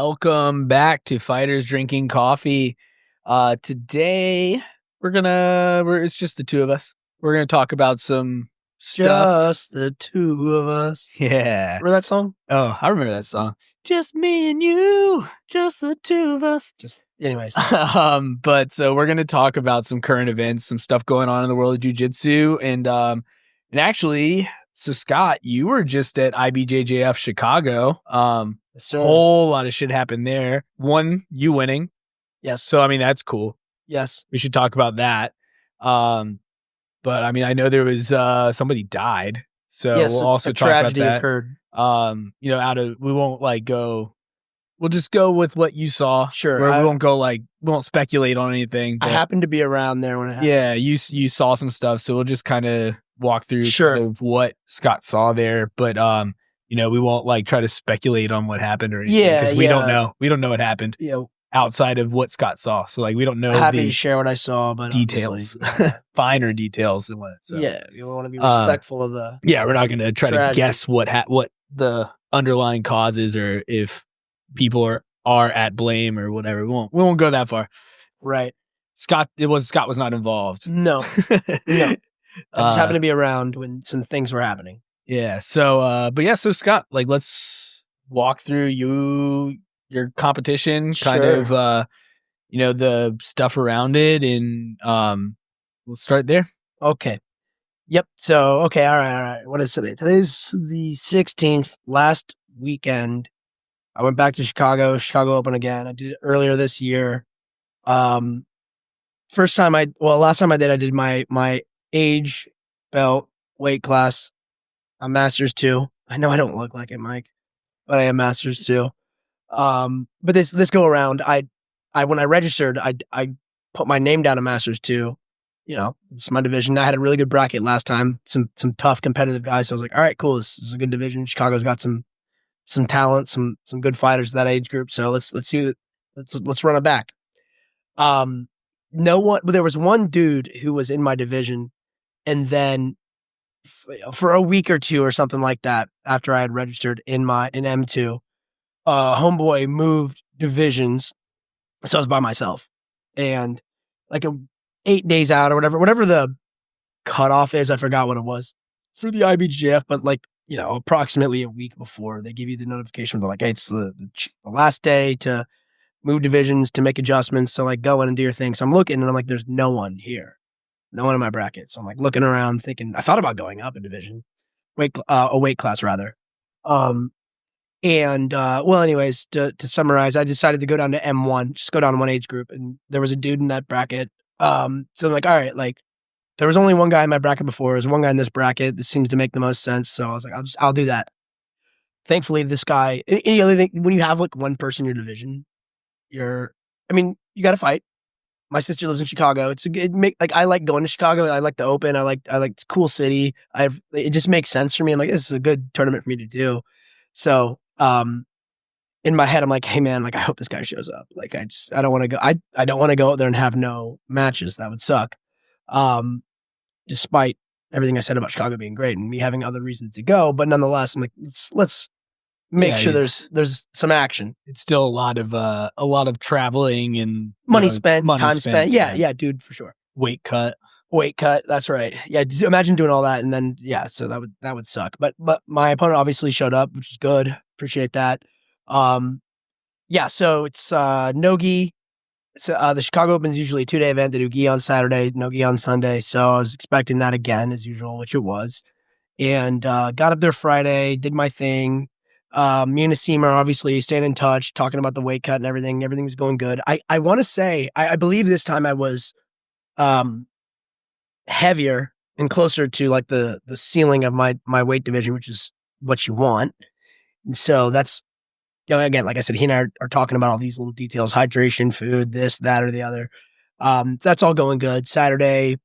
Welcome back to Fighters Drinking Coffee. Today it's just the two of us. We're gonna talk about some stuff. Just the two of us. Yeah. Remember that song? Oh, I remember that song. Just me and you, just the two of us. Anyways. But so we're gonna talk about some current events, some stuff going on in the world of jiu-jitsu, and actually, so Scott, you were just at IBJJF Chicago. Whole lot of shit happened there. One, you winning. Yes. So, I mean, that's cool. Yes. We should talk about that. But, I mean, I know there was somebody died. So, yes, we'll also talk about that. Tragedy occurred. We won't we'll just go with what you saw. Sure. We won't speculate on anything. I happened to be around there when it happened. Yeah, you saw some stuff. So, we'll just kind of walk through kind of what Scott saw there. But, we won't try to speculate on what happened or anything. Yeah. Because we don't know. We don't know what happened. Yeah. Outside of what Scott saw. So we don't know happy to share what I saw, but details, finer details than what. So. Yeah. You want to be respectful of the. Yeah. We're not going to try tragedy. to guess what the underlying causes or if people are at blame or whatever. We won't go that far. Right. Scott was not involved. No. I just happened to be around when some things were happening. Yeah. So, so Scott, let's walk through your competition, kind of, the stuff around it, and we'll start there. Okay. Yep. So, okay. All right. What is today? Today's the 16th. Last weekend, I went back to Chicago Open again. I did it earlier this year. Last time I did my age belt weight class. I'm Masters 2. I know I don't look like it, Mike, but I am Masters 2. But this go around, I when I registered, I put my name down to Masters 2. It's my division. I had a really good bracket last time. Some tough competitive guys. So I was like, all right, cool. This is a good division. Chicago's got some talent, some good fighters at that age group. So let's run it back. But there was one dude who was in my division, and then for a week or two or something like that, after I had registered in M2, homeboy moved divisions, so I was by myself, and 8 days out or whatever the cutoff is, I forgot what it was for the IBJJF, but approximately a week before they give you the notification. They're like, hey, it's the last day to move divisions, to make adjustments, so go in and do your thing. So I'm looking and I'm like, there's no one here. No one in my bracket. So I'm looking around thinking, I thought about going up a division, a weight class rather. Anyways, to summarize, I decided to go down to M1, just go down one age group. And there was a dude in that bracket. So I'm like, all right, there was only one guy in my bracket before. There's one guy in this bracket. This seems to make the most sense. So I was like, I'll do that. Thankfully, this guy, any other thing, when you have one person in your division, you got to fight. My sister lives in Chicago. I like going to Chicago. I like the Open. I like it's a cool city. It just makes sense for me. I'm like, this is a good tournament for me to do. So, in my head, I'm like, hey man, I hope this guy shows up. I don't want to go. I don't want to go out there and have no matches. That would suck. Despite everything I said about Chicago being great and me having other reasons to go, but nonetheless, I'm like, let's make sure there's some action. It's still a lot of traveling and money spent, time spent. Yeah, dude, for sure. Weight cut. That's right. Yeah, imagine doing all that and then so that would suck. But my opponent obviously showed up, which is good. Appreciate that. So it's no gi. The Chicago Open is usually a 2-day event. They do gi on Saturday, no gi on Sunday. So I was expecting that again as usual, which it was. And got up there Friday, did my thing. Me and Asim are obviously staying in touch, talking about the weight cut and everything. Everything was going good. I want to say, I believe this time I was heavier and closer to the ceiling of my weight division, which is what you want. And so that's, again, like I said, he and I are talking about all these little details, hydration, food, this, that, or the other. That's all going good. Saturday,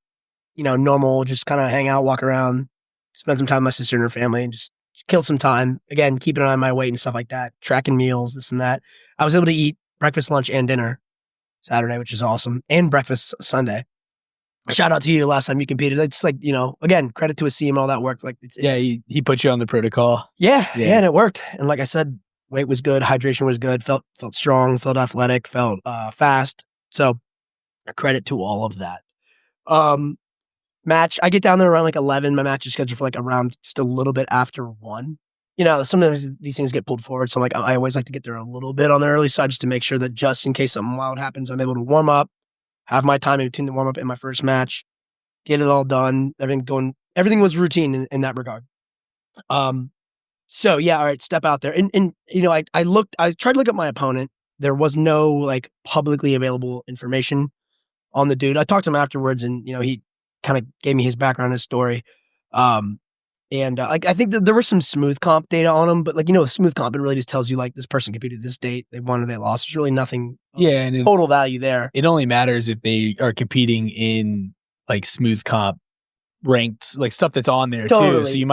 normal, just kind of hang out, walk around, spend some time with my sister and her family, and just killed some time. Again, keeping an eye on my weight and stuff like that, tracking meals, this and that. I was able to eat breakfast, lunch, and dinner Saturday, which is awesome, and breakfast Sunday. Shout out to you last time you competed. It's again, credit to Asim, all that work. He put you on the protocol. Yeah, and it worked. And like I said, Weight was good. Hydration was good. Felt strong. Felt athletic. Felt fast. So credit to all of that. Match. I get down there around like 11. My match is scheduled for like around just a little bit after 1. You know, sometimes these things get pulled forward. So like I always like to get there a little bit on the early side just to make sure that just in case something wild happens, I'm able to warm up, have my time in between the warm up and my first match, get it all done. Everything was routine in that regard. So yeah, all right, step out there. And you know, I tried to look up my opponent. There was no like publicly available information on the dude. I talked to him afterwards and, you know, he kind of gave me his background, his story. Like I think that there was some smooth comp data on them, but like, you know, smooth comp, it really just tells you like this person competed this date, they won or they lost. There's really nothing and total value there. It only matters if they are competing in like smooth comp ranked, like stuff that's on there too. So you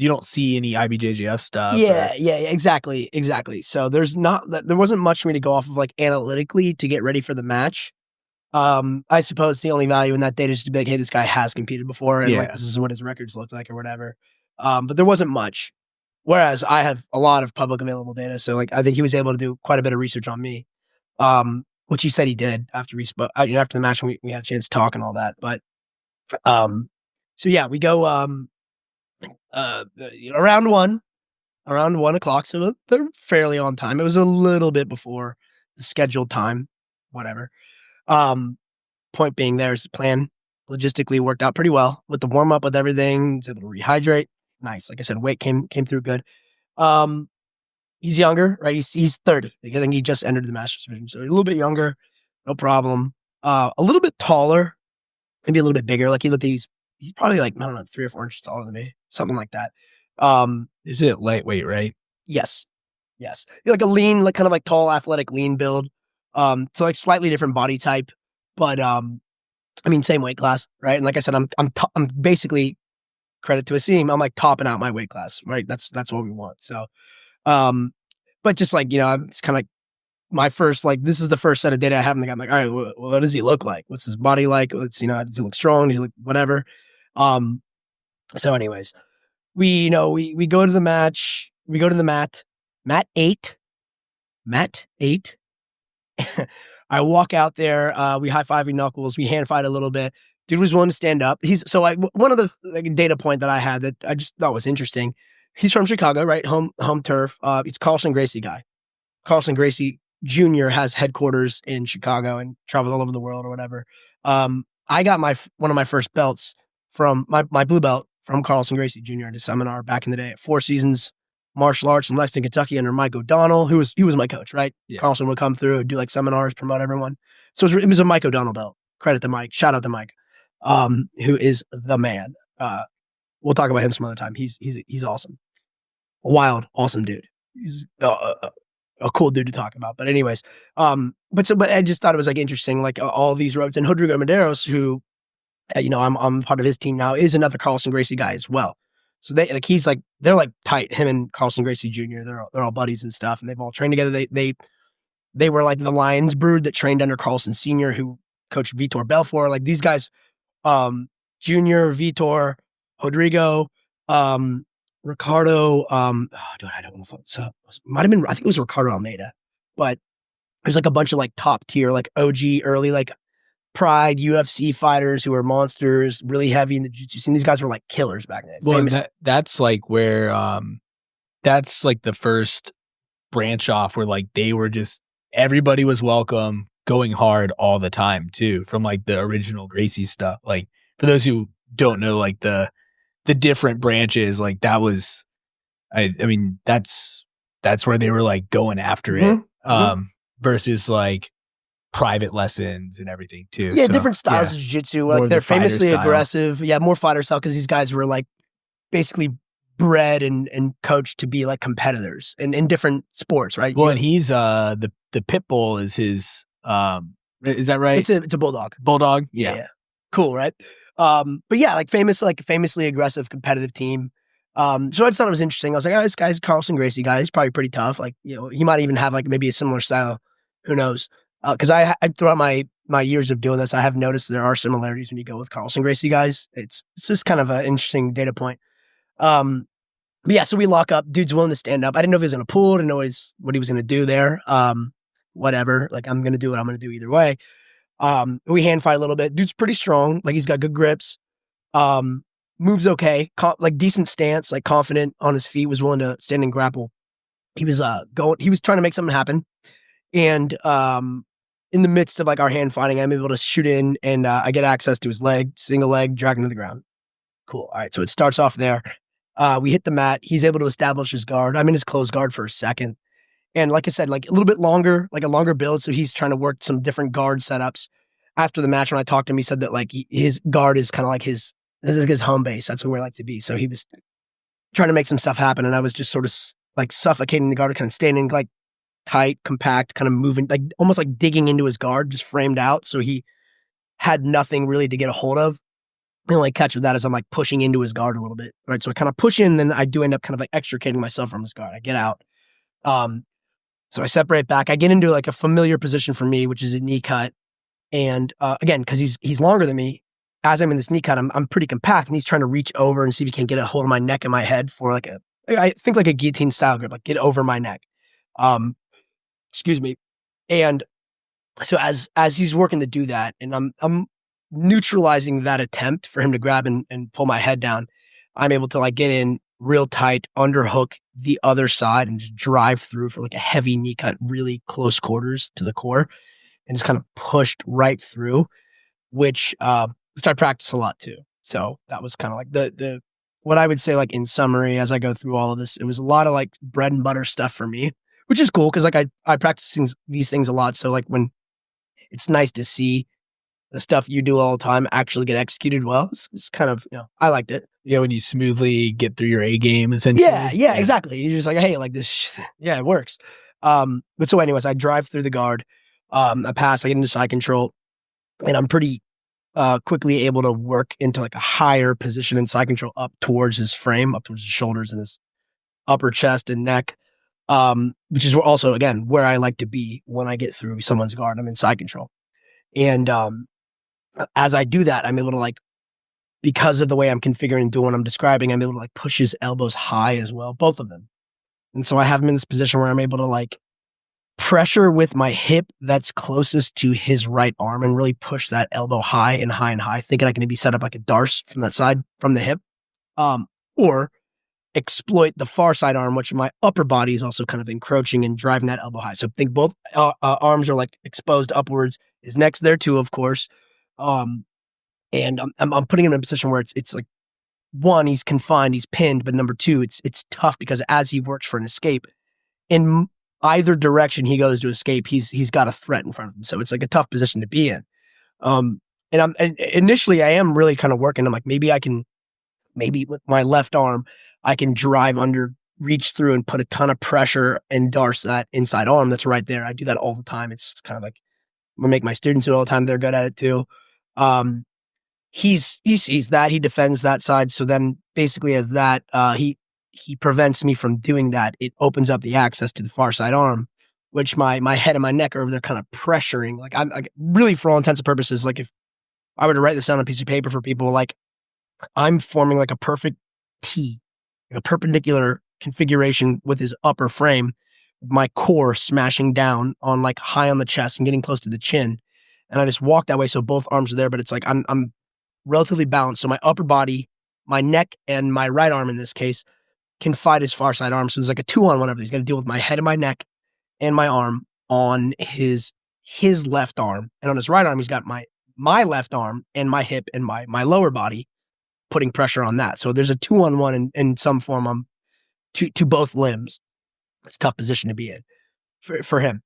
don't see any IBJJF stuff. Yeah, exactly. So there wasn't much for me to go off of like analytically to get ready for the match. I suppose the only value in that data is to be like, hey, this guy has competed before and like this is what his records look like or whatever. But there wasn't much. Whereas I have a lot of public available data. So like I think he was able to do quite a bit of research on me. Which he said he did after after the match we had a chance to talk and all that. But so yeah, we go around 1 o'clock, so they're fairly on time. It was a little bit before the scheduled time, whatever. Point being, there's the plan logistically worked out pretty well with the warm up, with everything. Was able to rehydrate. Nice. Like I said, weight came through good. He's younger, right? He's 30. I think he just entered the Masters division, so he's a little bit younger, no problem. A little bit taller, maybe a little bit bigger. Like he's probably like, I don't know, 3 or 4 inches taller than me, something like that. Is it lightweight, right? Yes. Like a lean, like kind of like tall, athletic, lean build. So like slightly different body type, but I mean, same weight class, right? And like I said, I'm basically, credit to Asim, I'm like topping out my weight class, right? That's what we want. So, but just like, you know, it's kind of like my first, like, this is the first set of data I have, and I'm like, all right, well, what does he look like? What's his body like? Does he look strong? Does he look whatever? So anyways, we go to the match, we go to the mat 8. I walk out there, we high-five, we knuckles, we hand-fight a little bit. Dude was willing to stand up. One of the data point that I had that I just thought was interesting, he's from Chicago, right? Home turf. He's a Carlson Gracie guy. Carlson Gracie Jr. has headquarters in Chicago and travels all over the world or whatever. I got one of my first belts from my blue belt from Carlson Gracie Jr. at a seminar back in the day at Four Seasons Martial Arts in Lexington, Kentucky, under Mike O'Donnell, he was my coach, right? Yeah. Carlson would come through and do like seminars, promote everyone. So it was a Mike O'Donnell belt. Credit to Mike. Shout out to Mike, who is the man. We'll talk about him some other time. He's awesome. A wild, awesome dude. He's a cool dude to talk about. But anyways, but I just thought it was like interesting, like all these ropes. And Rodrigo Medeiros, who, I'm part of his team now, is another Carlson Gracie guy as well. So they're like tight. Him and Carlson Gracie Jr. They're all buddies and stuff, and they've all trained together. They were like the Lions brood that trained under Carlson Sr., who coached Vitor Belfort. Like these guys, Junior, Vitor, Rodrigo, Ricardo. I don't know if it might have been. I think it was Ricardo Almeida, but there's like a bunch of like top tier, like OG early, like Pride UFC fighters who are monsters, really heavy in the jiu-jitsu scene. These guys were like killers back then. Well, that's like where that's like the first branch off where like they were just, everybody was welcome, going hard all the time too, from like the original Gracie stuff. Like for those who don't know, like the different branches, like that was, I mean that's where they were like going after it, versus like private lessons and everything too. Yeah, so, different styles of jiu-jitsu. Like they're famously aggressive. Yeah, more fighter style, because these guys were like basically bred and coached to be like competitors in different sports, right? Well, and he's the pit bull is his is that right? It's a bulldog. Bulldog? Yeah. Cool, right? But yeah, like famously aggressive competitive team. So I just thought it was interesting. I was like, oh, this guy's Carlson Gracie guy. He's probably pretty tough. Like, he might even have like maybe a similar style. Who knows? Because I throughout my years of doing this, I have noticed there are similarities when you go with Carlson Gracie guys. It's just kind of an interesting data point. But yeah, so we lock up. Dude's willing to stand up. I didn't know if he was going to pull. I didn't know what he was going to do there. Whatever. Like, I'm going to do what I'm going to do either way. We hand fight a little bit. Dude's pretty strong. Like, he's got good grips. Moves okay. Like, decent stance. Like, confident on his feet. Was willing to stand and grapple. He was He was trying to make something happen. And in the midst of like our hand fighting, I'm able to shoot in, and I get access to his leg, single leg, drag him to the ground. Cool. All right. So it starts off there. We hit the mat. He's able to establish his guard. I'm in his closed guard for a second. And like I said, like a little bit longer, like a longer build. So he's trying to work some different guard setups. After the match, when I talked to him, he said that like his guard is kind of like this is like his home base. That's where I like to be. So he was trying to make some stuff happen. And I was just sort of like suffocating the guard, kind of standing like tight, compact, kind of moving, like almost like digging into his guard, just framed out. So he had nothing really to get a hold of. The only catch with that is I'm like pushing into his guard a little bit, right? So I kind of push in, then I do end up kind of like extricating myself from his guard. I get out. So I separate back. I get into like a familiar position for me, which is a knee cut. And again, because he's longer than me, as I'm in this knee cut, I'm pretty compact, and he's trying to reach over and see if he can get a hold of my neck and my head for like I think like a guillotine style grip, like get over my neck. Excuse me. And so as he's working to do that, and I'm neutralizing that attempt for him to grab and pull my head down, I'm able to like get in real tight, underhook the other side, and just drive through for like a heavy knee cut, really close quarters to the core, and just kind of pushed right through, which I practice a lot too. So that was kind of like the what I would say, like in summary, as I go through all of this, it was a lot of like bread and butter stuff for me, which is cool because like I practice these things a lot. So like when it's nice to see the stuff you do all the time actually get executed well, it's kind of, I liked it. Yeah, when you smoothly get through your A game, essentially. Yeah, exactly. You're just like, hey, like this, yeah, it works. But so anyways, I drive through the guard, I pass, I get into side control, and I'm pretty quickly able to work into like a higher position in side control up towards his frame, up towards his shoulders and his upper chest and neck, which is also, again, where I like to be when I get through someone's guard. I'm in side control. And as I do that, I'm able to like, because of the way I'm configuring and doing what I'm describing, I'm able to like push his elbows high as well, both of them. And so I have him in this position where I'm able to like pressure with my hip that's closest to his right arm and really push that elbow high and high and high, thinking I can be set up like a darce from that side, from the hip, or exploit the far side arm, which my upper body is also kind of encroaching and driving that elbow high. So think both arms are like exposed upwards. His neck's there too, of course. And I'm putting him in a position where it's like, one, he's confined, he's pinned, but number two, it's tough because as he works for an escape, in either direction he goes to escape, he's got a threat in front of him. So it's like a tough position to be in. And initially I am really kind of working. I'm like, maybe with my left arm, I can drive under, reach through and put a ton of pressure and darce that inside arm that's right there. I do that all the time. It's kind of like, I'm gonna make my students do it all the time. They're good at it too. He sees that, he defends that side. So then basically as that, he prevents me from doing that. It opens up the access to the far side arm, which my head and my neck are over there kind of pressuring. Like I'm like, really, for all intents and purposes, like if I were to write this down on a piece of paper for people, like I'm forming like a perfect T, like a perpendicular configuration with his upper frame, my core smashing down on like high on the chest and getting close to the chin. And I just walk that way. So both arms are there, but it's like, I'm relatively balanced. So my upper body, my neck and my right arm in this case can fight his far side arm. So there's like a 2-on-1 of it. He's got to deal with my head and my neck and my arm on his left arm. And on his right arm, he's got my left arm and my hip and my lower body putting pressure on that. So there's a 2-on-1 in some form to both limbs. It's a tough position to be in for him,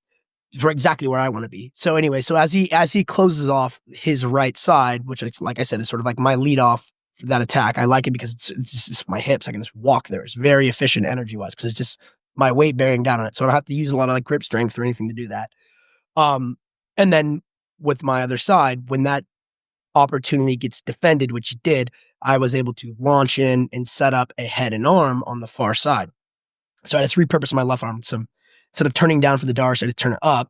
for exactly where I want to be. So anyway, so as he closes off his right side, which like I said, is sort of like my lead off for that attack. I like it because it's my hips. I can just walk there. It's very efficient energy wise because it's just my weight bearing down on it. So I don't have to use a lot of like grip strength or anything to do that. And then with my other side, when that opportunity gets defended, which it did, I was able to launch in and set up a head and arm on the far side. So I just repurposed my left arm. So instead of turning down for the darce, I just turn it up,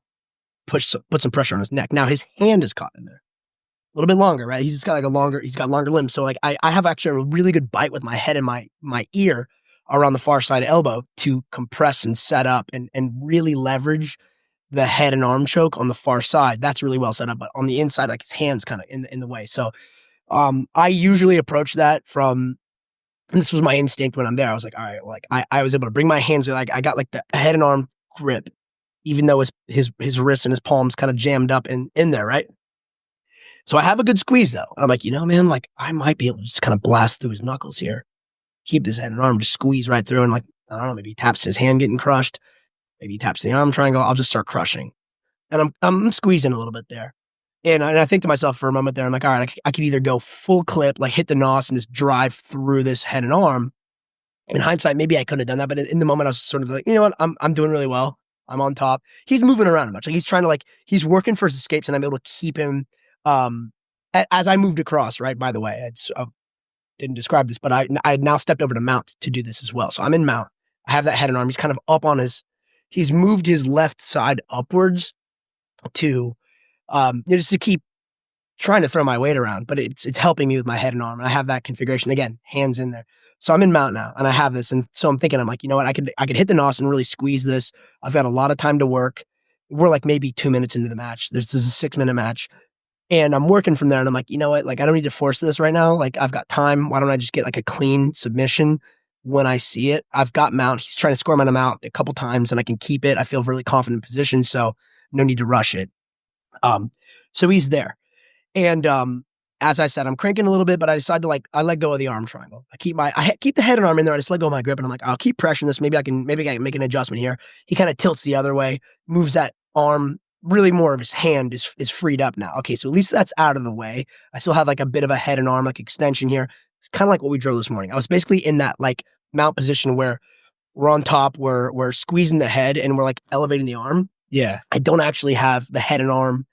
put some pressure on his neck. Now his hand is caught in there. A little bit longer, right? He's got longer limbs. So like I have actually a really good bite with my head and my ear. around the far side elbow to compress and set up and really leverage the head and arm choke on the far side. That's really well set up, but on the inside, like his hands kind of in the way. So I usually approach that from, and this was my instinct when I'm there. I was like, all right, like I was able to bring my hands, like I got like the head and arm grip, even though his wrists and his palms kind of jammed up in there, right? So I have a good squeeze though. And I'm like, man, like I might be able to just kind of blast through his knuckles here, keep this head and arm, just squeeze right through, and like, I don't know, maybe he taps his hand getting crushed, maybe he taps the arm triangle, I'll just start crushing. And I'm squeezing a little bit there. And I think to myself for a moment there, I'm like, all right, I could either go full clip, like hit the nos and just drive through this head and arm. In hindsight, maybe I could have done that, but in the moment, I was sort of like, you know what, I'm doing really well. I'm on top. He's moving around much. Like he's trying to he's working for his escapes, and I'm able to keep him. As I moved across, right, by the way, I didn't describe this, but I had now stepped over to mount to do this as well. So I'm in mount. I have that head and arm. He's kind of up on he's moved his left side upwards to, just to keep trying to throw my weight around, but it's helping me with my head and arm. And I have that configuration again, hands in there. So I'm in mount now, and I have this, and so I'm thinking, I'm like, you know what, I could hit the nos and really squeeze this. I've got a lot of time to work. We're like maybe 2 minutes into the match. This is a 6-minute match. And I'm working from there, and I'm like, you know what? Like, I don't need to force this right now. Like, I've got time. Why don't I just get like a clean submission when I see it? I've got mount. He's trying to score my mount a couple times, and I can keep it. I feel really confident in position, so no need to rush it. So he's there. And as I said, I'm cranking a little bit, but I decide to I let go of the arm triangle. I keep the head and arm in there. I just let go of my grip, and I'm like, I'll keep pressuring this. Maybe I can make an adjustment here. He kind of tilts the other way, moves that arm. Really more of his hand is freed up now. Okay, so at least that's out of the way. I still have like a bit of a head and arm like extension here. It's kind of like what we drove this morning. I was basically in that like mount position where we're on top, we're squeezing the head and we're like elevating the arm. Yeah. I don't actually have the head and arm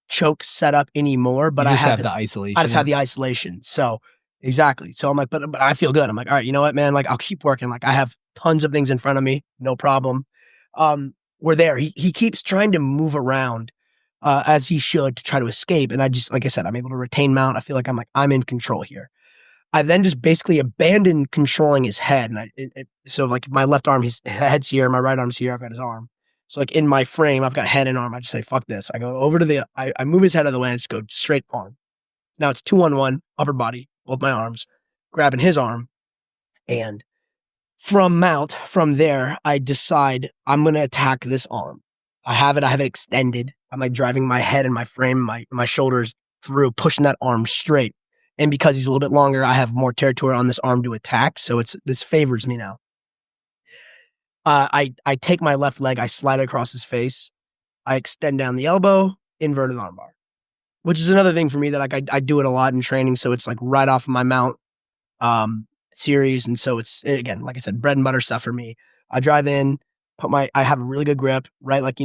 choke set up anymore, but I have the isolation. I just have the isolation. So exactly. So I'm like, but I feel good. I'm like, all right, you know what, man? Like I'll keep working. Like I have tons of things in front of me, no problem. We're there. He keeps trying to move around as he should to try to escape. And I just, like I said, I'm able to retain mount. I feel like I'm in control here. I then just basically abandoned controlling his head. And so like my left arm, his head's here, my right arm's here, I've got his arm. So like in my frame, I've got head and arm. I just say, fuck this. I go over to I move his head out of the way and just go straight arm. Now it's 2-on-1, upper body, both my arms, grabbing his arm. And from there, I decide I'm going to attack this arm. I have it extended. I'm like driving my head and my frame, my shoulders through, pushing that arm straight. And because he's a little bit longer, I have more territory on this arm to attack. So this favors me now. I take my left leg, I slide it across his face. I extend down the elbow, inverted armbar, which is another thing for me that like I do it a lot in training. So it's like right off of my mount series. And so it's, again, like I said, bread and butter stuff for me. I drive in, I have a really good grip, right? Like,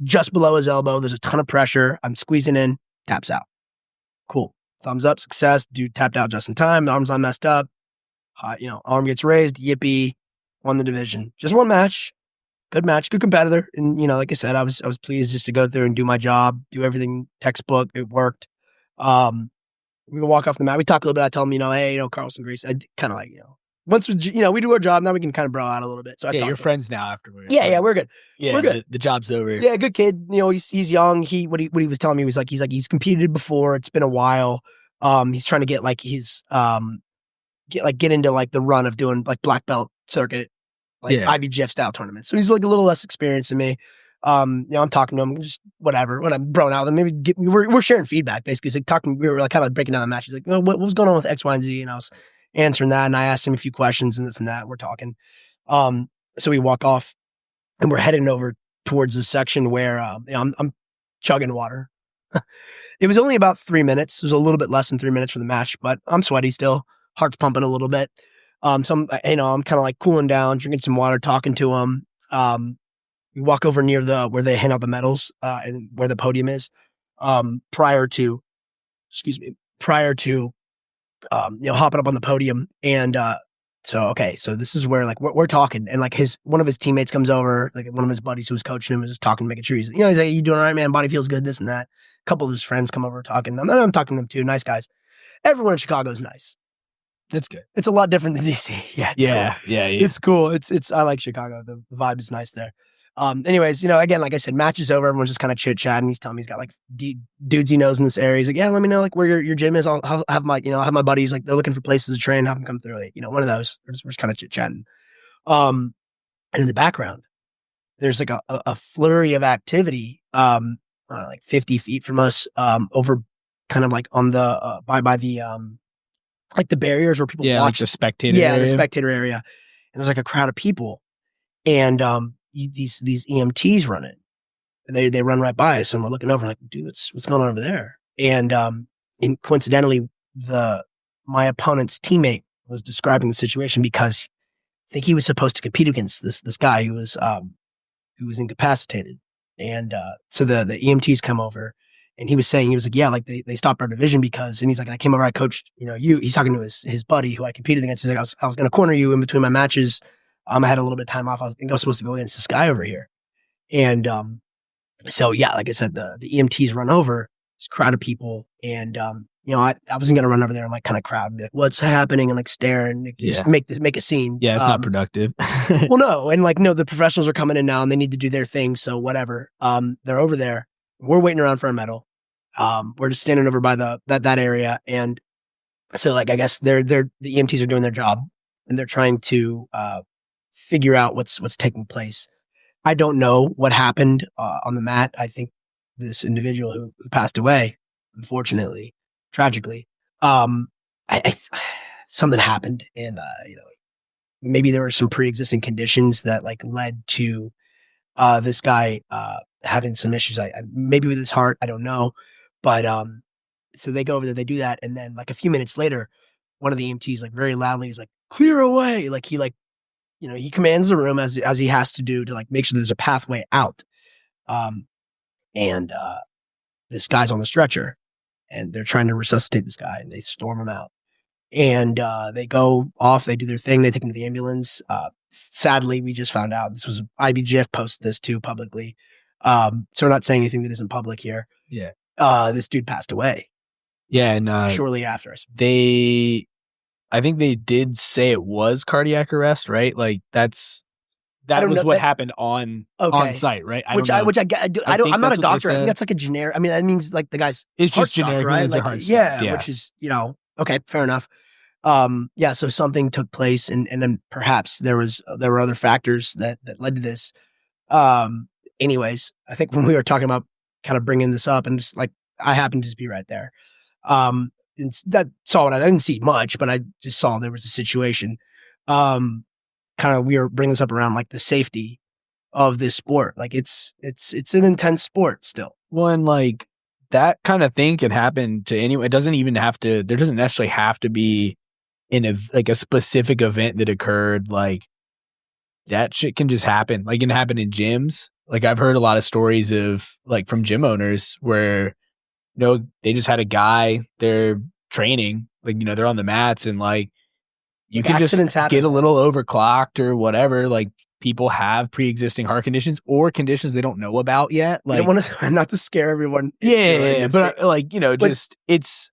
just below his elbow, there's a ton of pressure. I'm squeezing in, taps out. Cool. Thumbs up, success. Dude tapped out just in time. The arm's not messed up. Arm gets raised, yippee, won the division. Just one match. Good match, good competitor. And, like I said, I was pleased just to go through and do my job, do everything textbook. It worked. We walk off the mat. We talk a little bit. I tell him, hey, Carlson Grace. I kind of like, once we do our job, now we can kind of bro out a little bit. So you're friends now afterwards. Yeah, we're good. Yeah, we're good. The job's over. Yeah, good kid. He's young. What he was telling me was he's competed before. It's been a while. He's trying to get like his get into like the run of doing like black belt circuit, like IBJJF style tournaments. So he's like a little less experienced than me. I'm talking to him, just whatever. When I'm broing out, then maybe we're sharing feedback basically. He's like talking, we were like kind of breaking down the match. He's like, what was going on with X, Y, and Z? And I was answering that, and I asked him a few questions and this and that. We're talking. So we walk off, and we're heading over towards the section where I'm chugging water. It was only about 3 minutes. It was a little bit less than 3 minutes for the match, but I'm sweaty still. Heart's pumping a little bit. So I'm kind of like cooling down, drinking some water, talking to him. We walk over near where they hand out the medals, and where the podium is, prior to hopping up on the podium. And, so this is where like we're talking, and like one of his teammates comes over, like one of his buddies who was coaching him was just talking, making sure he's like, you doing all right, man? Body feels good, this and that. A couple of his friends come over talking. I'm talking to them too. Nice guys. Everyone in Chicago is nice. That's good. It's a lot different than DC. Yeah, it's cool. Yeah. It's cool. It's I like Chicago. The vibe is nice there. Anyways, again, like I said, match is over. Everyone's just kind of chit chatting. He's telling me he's got like dudes he knows in this area. He's like, yeah, let me know like where your gym is. I'll have my buddies like they're looking for places to train. Have them come through. Like, one of those. We're just kind of chit chatting. And in the background, there's like a flurry of activity. Like 50 feet from us. Over kind of like on the by the like the barriers where people watch like the spectator area. the spectator area. And there's like a crowd of people. And these EMTs run it. And they run right by us and we're looking over like, dude, what's going on over there? And coincidentally, my opponent's teammate was describing the situation because I think he was supposed to compete against this guy who was incapacitated. And so the EMTs come over and he was like, yeah, like they stopped our division because, and he's like, I came over, I coached, he's talking to his buddy who I competed against. He's like, I was going to corner you in between my matches. I had a little bit of time off. I think I was supposed to go against this guy over here. And so, yeah, like I said, the EMTs run over, this crowd of people. And, I wasn't going to run over there and like kind of crowd and be like, what's happening? And like stare and just make a scene. Yeah, it's not productive. Well, no. And like, no, the professionals are coming in now and they need to do their thing. So whatever. They're over there. We're waiting around for a medal. We're just standing over by that area. And so like, I guess the EMTs are doing their job and they're trying to, figure out what's taking place. I don't know what happened on the mat. I think this individual who passed away, unfortunately, tragically, something happened, and maybe there were some pre-existing conditions that like led to this guy having some issues. Maybe with his heart, I don't know, but so they go over there, they do that, and then like a few minutes later, one of the EMTs like very loudly is like, "Clear away!" Like he commands the room as he has to do to like make sure there's a pathway out. And this guy's on the stretcher and they're trying to resuscitate this guy and they storm him out. And they go off, they do their thing, they take him to the ambulance. Sadly, we just found out this was IBJJF posted this too publicly. So we're not saying anything that isn't public here. Yeah. This dude passed away. Yeah, and shortly after us. I think they did say it was cardiac arrest, right? Like that was what happened on site, right? I'm not a doctor. I think that's like a generic. I mean, that means like the guy's it's just generic, doctor, right? Like, heart yeah, which is okay, fair enough. Yeah, so something took place, and then perhaps there were other factors that led to this. Anyways, I think when we were talking about kind of bringing this up, and just like I happened to just be right there. And that saw it. I didn't see much, but I just saw there was a situation. Kind of, we were bringing this up around like the safety of this sport. Like it's an intense sport still. Well, and like that kind of thing can happen to anyone. It doesn't even have to. There doesn't necessarily have to be a specific event that occurred. Like that shit can just happen. Like it can happen in gyms. Like I've heard a lot of stories of like from gym owners where they just had a guy, they're training, like, they're on the mats and like, you can just get a little overclocked or whatever. Like people have pre-existing heart conditions or conditions they don't know about yet. Like, I don't want to, not to scare everyone. Yeah. But like, just it's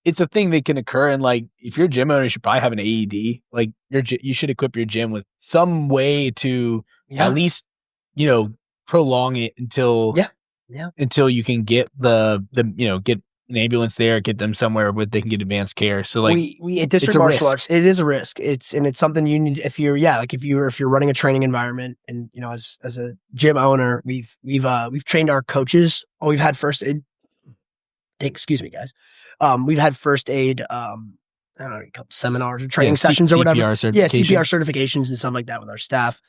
a thing that can occur. And like, if you're a gym owner, you should probably have an AED. Like you should equip your gym with some way to at least, prolong it until you can get get an ambulance there, get them somewhere where they can get advanced care. So like we at District Martial Arts, it is a risk. It's something you need if you're running a training environment and as a gym owner, we've trained our coaches. We've had first aid. Excuse me, guys. We've had first aid. I don't know, a couple seminars or training sessions or whatever. CPR certifications and stuff like that with our staff.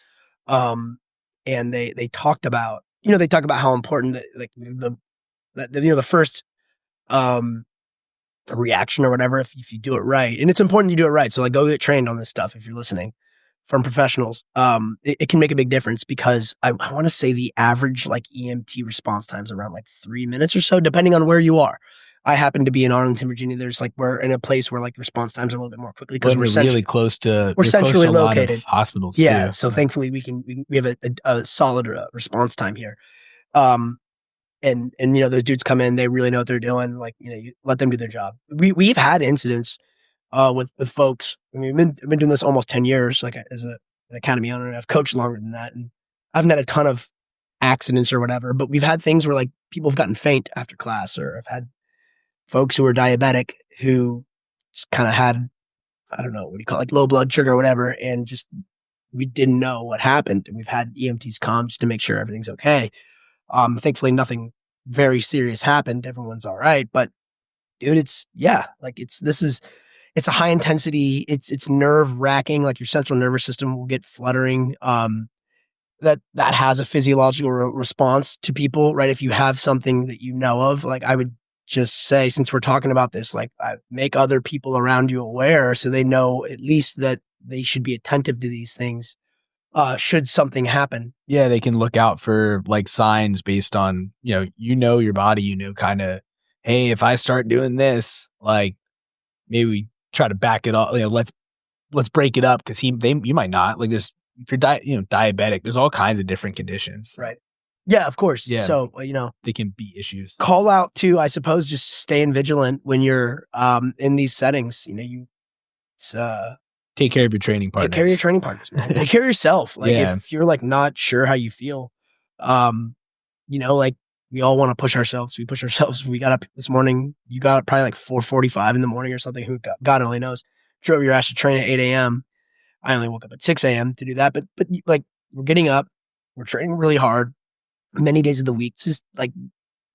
And they talked about how important the first reaction or whatever if you do it right, and it's important you do it right. So like go get trained on this stuff if you're listening from professionals. It can make a big difference because I want to say the average like EMT response time is around like 3 minutes or so, depending on where you are. I happen to be in Arlington, Virginia. There's like we're in a place where like response times are a little bit more quickly because we're really close to centrally located, a lot of hospitals. Yeah, so thankfully we have a solid response time here. And those dudes come in, they really know what they're doing. Like you let them do their job. We've had incidents with folks. I mean, I've been doing this almost 10 years, like as an academy owner, and I've coached longer than that. And I haven't had a ton of accidents or whatever, but we've had things where like people have gotten faint after class, or I've had folks who are diabetic who just kind of had, I don't know, what do you call it, like low blood sugar or whatever. And just, we didn't know what happened. And we've had EMTs come just to make sure everything's okay. Thankfully nothing very serious happened. Everyone's all right. But dude, it's a high intensity, it's nerve wracking. Like your central nervous system will get fluttering. That has a physiological response to people, right? If you have something that you know of, like I would just say, since we're talking about this, like make other people around you aware so they know at least that they should be attentive to these things. Should something happen. Yeah, they can look out for like signs based on, your body, kind of, hey, if I start doing this, like maybe we try to back it up. Let's break it up because you might not like this. If you're diabetic, there's all kinds of different conditions. Right. Yeah, of course. Yeah. So, they can be issues. Call out to, I suppose, just staying vigilant when you're in these settings. Take care of your training partners. Take care of your training partners, man. Take care of yourself. Like if you're like not sure how you feel, like we all want to push ourselves. We push ourselves. We got up this morning. You got up probably like 4:45 in the morning or something. Who God only knows. Drove your ass to train at 8 a.m. I only woke up at 6 a.m. to do that. But like we're getting up, we're training really hard many days of the week. It's just like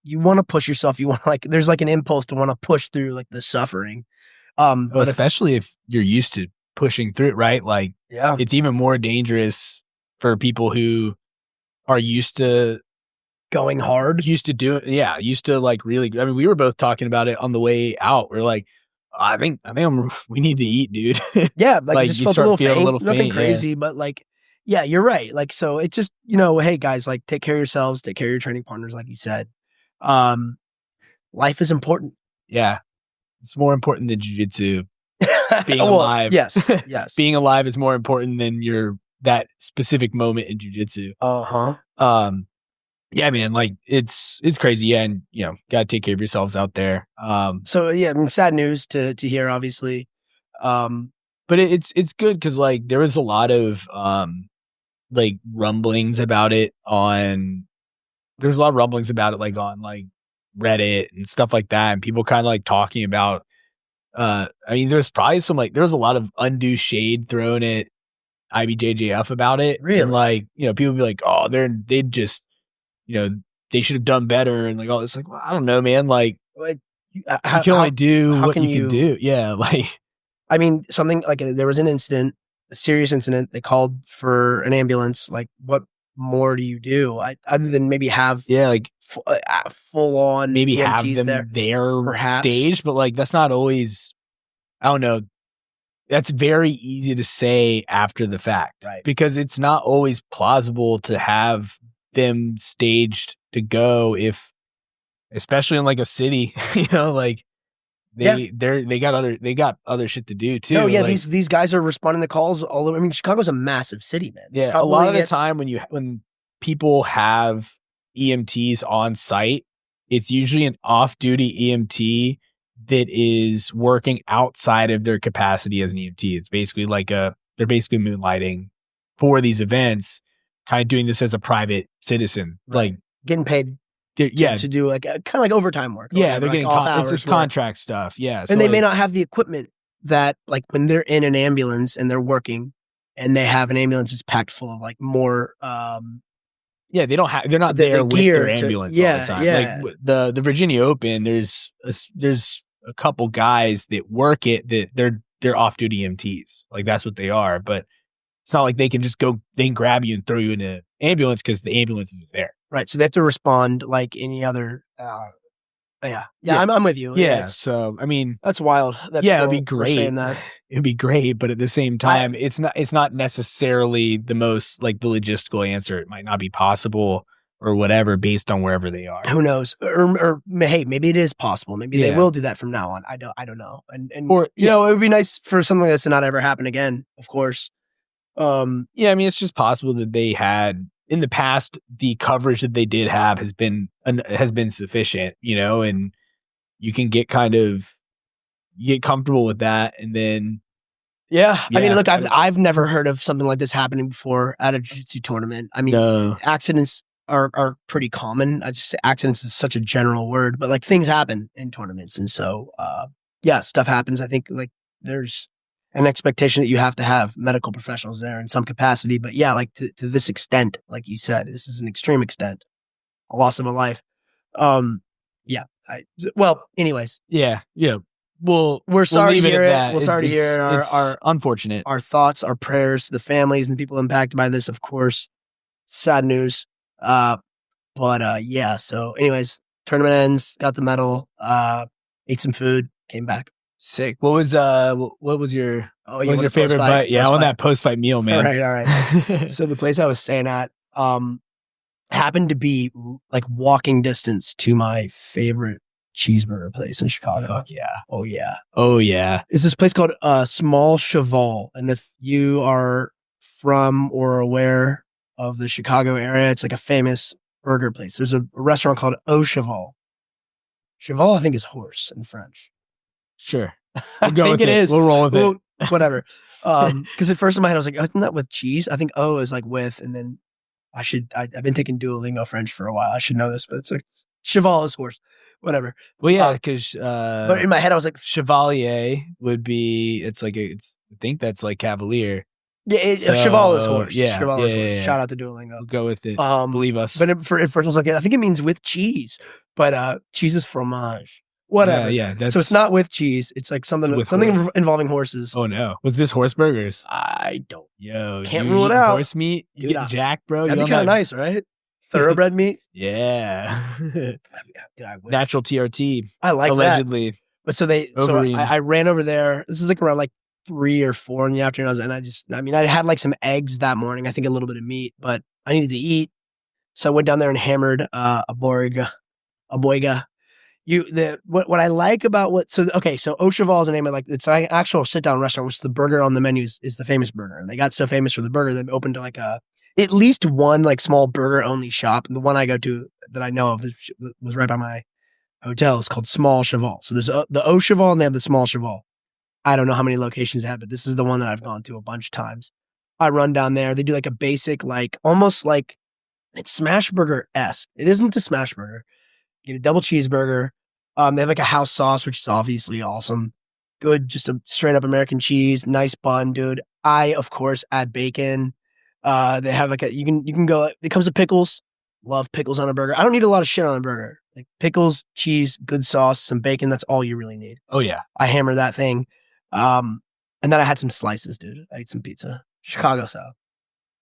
you want to push yourself. You want to there's like an impulse to want to push through like the suffering. But especially if you're used to pushing through it, right? Like, yeah, it's even more dangerous for people who are used to going hard, used to like really. I mean, we were both talking about it on the way out. We're like, I think we need to eat, dude. Yeah, like just you felt start a little feeling faint, a little nothing faint, crazy, but like, yeah, you're right. Like, so it just, hey guys, like take care of yourselves, take care of your training partners, like you said. Life is important. Yeah, it's more important than jiu-jitsu. Being alive. Yes. Being alive is more important than that specific moment in jiu-jitsu. Yeah, man, like it's crazy. Yeah, and gotta take care of yourselves out there. So yeah, I mean, sad news to hear, obviously. But it's good because like there was a lot of like rumblings about it on like Reddit and stuff like that, and people kind of like talking about. I mean, there's probably there was a lot of undue shade thrown at IBJJF about it. Really? And like, people be like, oh, they just, they should have done better. And like, all this, like, well, I don't know, man. Like, you can only do what you can do. Yeah. Like, I mean, something like there was an incident, a serious incident. They called for an ambulance. Like, what more do you do other than maybe have full on maybe EMTs have them there perhaps staged, but like that's not always. I don't know. That's very easy to say after the fact, right? Because it's not always plausible to have them staged to go especially in like a city, like they got other shit to do too. No, yeah, like, these guys are responding to calls all over. I mean, Chicago's a massive city, man. Yeah, probably a lot of the time when people have EMTs on site, it's usually an off-duty EMT that is working outside of their capacity as an EMT. It's basically they're basically moonlighting for these events, kind of doing this as a private citizen, right. like getting paid. To do like kind of like overtime work. Yeah, they're getting it's contract stuff. Yeah, and they may not have the equipment that like when they're in an ambulance and they're working, and they have an ambulance that's packed full of like more. Yeah, they're not there with their ambulance all the time. Yeah. Like the Virginia Open, there's a couple guys that work it that they're off duty EMTs. Like that's what they are. But it's not like they can just go, they can grab you and throw you in an ambulance because the ambulance isn't there. Right. So they have to respond like any other. Yeah. I'm with you. Yeah. So I mean, that's wild. It'd be great. Saying that. It'd be great, but at the same time, it's not necessarily the most like the logistical answer. It might not be possible or whatever based on wherever they are. Who knows? Or hey, maybe it is possible. Maybe they will do that from now on. I don't know. And or it would be nice for something like this to not ever happen again. Of course. I mean, it's just possible that they had in the past the coverage that they did have has been sufficient, and you can get kind of you get comfortable with that, and then Yeah. I mean, Yeah. look, I've never heard of something like this happening before at a jiu-jitsu tournament. I mean, no, accidents are pretty common. I just say accidents is such a general word, but like things happen in tournaments. And so, yeah, stuff happens. I think like there's an expectation that you have to have medical professionals there in some capacity. But yeah, like to this extent, like you said, this is an extreme extent, a loss of a life. Yeah. Well, anyways, yeah. We're sorry leave to it hear at it. that. We're sorry to hear it's unfortunate. our thoughts, our prayers to the families and the people impacted by this, of course. Sad news. Yeah. So anyways, tournament ends, got the medal, ate some food, came back. Sick. What was your What was favorite post-fight? bite? Yeah, I want that post-fight meal, man. All right. So the place I was staying at happened to be like walking distance to my favorite cheeseburger place in Chicago. Fuck yeah. Oh yeah. It's this place called Small Cheval. And if you are from or aware of the Chicago area, it's like a famous burger place. There's a restaurant called Au Cheval. Cheval, I think, is horse in French. Sure. I think it is. We'll roll with it. Whatever. Because at first in my head, I was like, isn't that with cheese? I think O is like with, and then I've been taking Duolingo French for a while. I should know this, but it's like cheval is horse. Whatever. Well, yeah, because but in my head, I was like, chevalier would be, I think that's like cavalier. Yeah, cheval is horse. Yeah, cheval is horse. yeah. Shout out to Duolingo. We'll go with it. Believe us. But at first I was like, I think it means with cheese, but cheese is fromage. Whatever. Yeah. So it's not with cheese. It's like something involving horses. Oh no, was this horse burgers? I don't. Yo, can't rule it out. Horse meat, you get jacked, bro. That'd be kind of nice, right? Thoroughbred meat. Yeah. Dude, Natural TRT. I like allegedly. That. But so I ran over there. This is like around like 3 or 4 in the afternoon. I had like some eggs that morning. I think a little bit of meat, but I needed to eat. So I went down there and hammered a boiga. What I like about so Au Cheval is the name of, like, it's an actual sit down restaurant, which the burger on the menu is the famous burger. And they got so famous for the burger, they opened like at least one like small burger only shop. And the one I go to that I know of was right by my hotel. It's called Small Cheval. So there's the Au Cheval and they have the Small Cheval. I don't know how many locations they have, but this is the one that I've gone to a bunch of times. I run down there. They do like a basic, like almost like it's smash burger-esque. It isn't a smash burger. You get a double cheeseburger. They have like a house sauce, which is obviously awesome. Good, just a straight up American cheese, nice bun, dude. I, of course, add bacon. They have like you can go, it comes with pickles. Love pickles on a burger. I don't need a lot of shit on a burger. Like pickles, cheese, good sauce, some bacon. That's all you really need. Oh yeah. I hammer that thing. And then I had some slices, dude. I ate some pizza. Chicago style.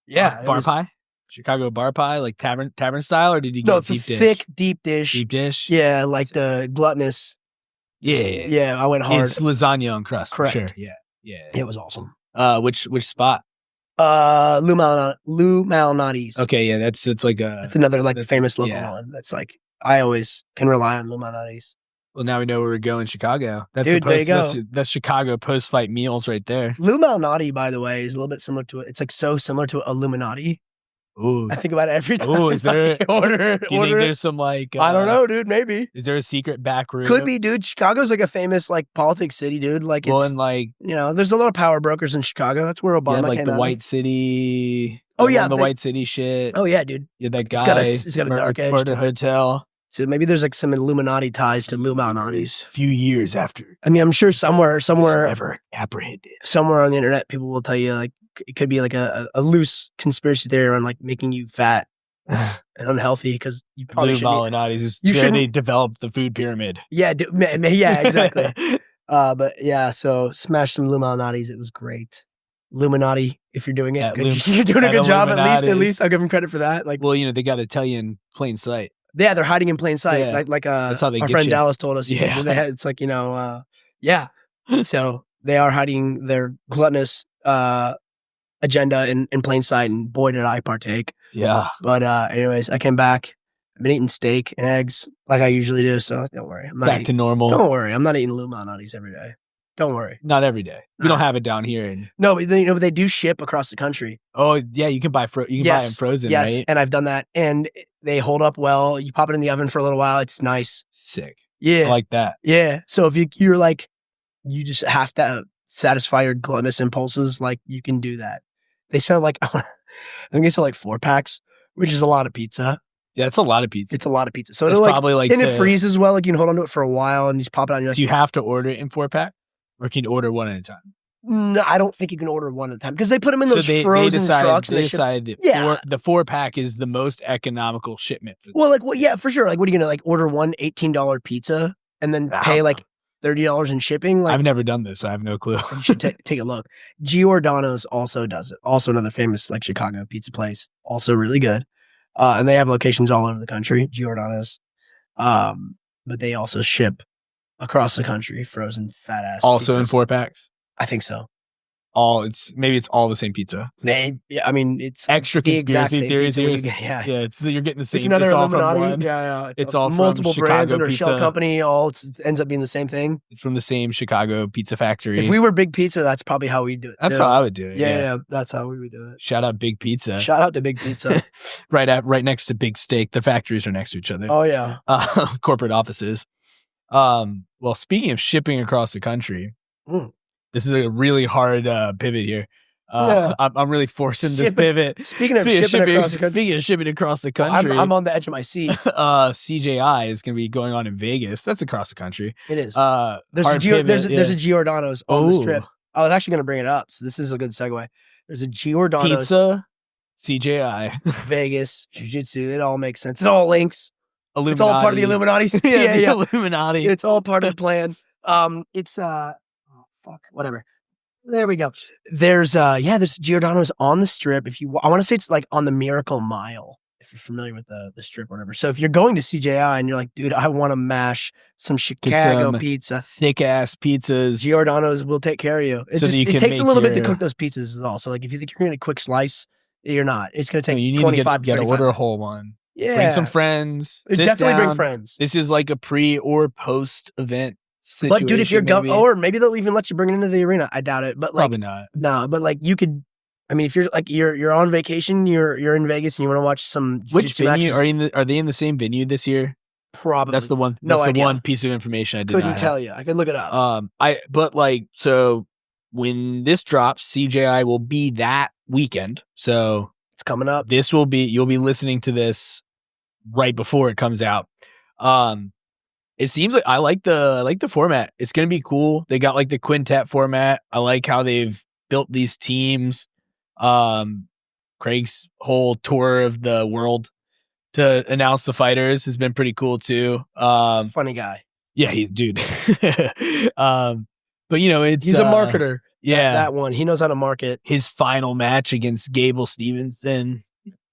Yeah. Bar pie? Chicago bar pie, like tavern style, or did you get deep dish? Thick, deep dish. Deep dish? Yeah, like the gluttonous. Yeah, I went hard. It's lasagna on crust. Correct. For sure. Yeah. It was awesome. Which spot? Lou Malnati's. Okay, yeah, that's like that's another like famous local one. That's like I always can rely on Lou Malnati's. Well, now we know where we're going, Chicago. That's Dude, there you go. That's Chicago post-fight meals right there. Lou Malnati, by the way, is a little bit similar to it. It's like so similar to Illuminati. Ooh. I think about it every time. Ooh, is there order? Do you think there's some like I don't know, dude. Maybe. Is there a secret back room? Could be, dude. Chicago's like a famous like politics city, dude. Like it's and like there's a lot of power brokers in Chicago. That's where Obama like came the out White of. City. Oh yeah, the White City shit. Oh yeah, dude. Yeah, that guy. It's got a dark edge to the hotel. So maybe there's like some Illuminati ties to Lou Malnati's. A few years after. I mean, I'm sure somewhere ever apprehended. Somewhere on the internet, people will tell you like it could be like a loose conspiracy theory around like making you fat and unhealthy because you probably shouldn't. They developed the food pyramid. Yeah, yeah, exactly. But yeah, so smash some Lou Malnati's. It was great. Illuminati, if you're doing it, you're doing a good job. At least I'll give them credit for that. Like, well, they got to tell you in plain sight. Yeah, they're hiding in plain sight. Yeah. Like that's how they our get friend you. Dallas told us. Yeah, it's like yeah. So they are hiding their gluttonous agenda in plain sight, and boy did I partake. Yeah. But anyways, I came back. I've been eating steak and eggs like I usually do, so don't worry. I'm not back to normal. Don't worry, I'm not eating Lou Malnati's every day. Don't worry. Not every day. We don't have it down here. No, but they do ship across the country. Oh yeah, you can buy buy them frozen, yes, right? And I've done that, and they hold up well. You pop it in the oven for a little while. It's nice. Sick. Yeah, I like that. Yeah. So if you're like you just have to satisfy your gluttonous impulses. Like you can do that. They sell like, I think they sell like 4-packs, which is a lot of pizza. Yeah, it's a lot of pizza. It's a lot of pizza. So it's it'll probably like and it freezes well. Like you can hold on to it for a while and you just pop it out. And you're like, do you have to order it in 4-pack, or can you order one at a time? No, I don't think you can order one at a time because they put them in those frozen trucks. They decided that the 4-pack is the most economical shipment. Well, like, yeah, for sure. Like, what are you gonna like order one $18 pizza and then pay like $30 in shipping? Like, I've never done this, so I have no clue. You should take a look. Giordano's also does it. Also another famous like Chicago pizza place. Also really good. And they have locations all over the country. Giordano's, but they also ship across the country frozen fat ass. Also pizzas. in 4-packs. I think so. Maybe it's all the same pizza. Yeah, I mean it's extra conspiracy theories here. Yeah, you're getting the same. It's another Illuminati. All from one. Yeah, it's all multiple from brands Chicago under a pizza. shell company. All ends up being the same thing. It's from the same Chicago pizza factory. If we were Big Pizza, that's probably how we'd do it. That's how I would do it. Yeah, that's how we would do it. Shout out Big Pizza. Shout out to Big Pizza. right next to Big Steak. The factories are next to each other. Oh yeah. Corporate offices. Well, speaking of shipping across the country, this is a really hard pivot here. I'm really forcing this pivot. Speaking of shipping across the country, I'm on the edge of my seat. CJI is going to be going on in Vegas. That's across the country. It is. There's a Giordano's on this trip. I was actually going to bring it up, so this is a good segue. There's a Giordano's pizza, CJI, Vegas, Jiu-Jitsu. It all makes sense. It all links. Illuminati. It's all part of the Illuminati. yeah, Illuminati. It's all part of the plan. Whatever. There we go. There's Giordano's on the strip. I want to say it's like on the Miracle Mile, if you're familiar with the strip or whatever. So if you're going to CJI and you're like, dude, I want to mash some pizza, thick ass pizzas, Giordano's will take care of you. It takes a little bit to cook those pizzas as well. So like if you think you're going to quick slice, you're not. It's going to take 25 to 35. You got to order a whole one. Yeah. Bring some friends. Definitely bring friends. This is like a pre or post event situation. But dude, if you're going, or maybe they'll even let you bring it into the arena. I doubt it. But like, probably not. No, but like you could. I mean, if you're like you're on vacation, you're in Vegas, and you want to watch some. Which venue are they in the same venue this year? Probably. That's the one. That's the one piece of information I couldn't tell you. I could look it up. So when this drops, CJI will be that weekend. So it's coming up. You'll be listening to this right before it comes out. It seems like I like the format. It's gonna be cool. They got like the quintet format. I like how they've built these teams. Craig's whole tour of the world to announce the fighters has been pretty cool too. Funny guy. Yeah, dude. But you know, he's a marketer. Yeah, that one. He knows how to market. His final match against Gable Stevenson.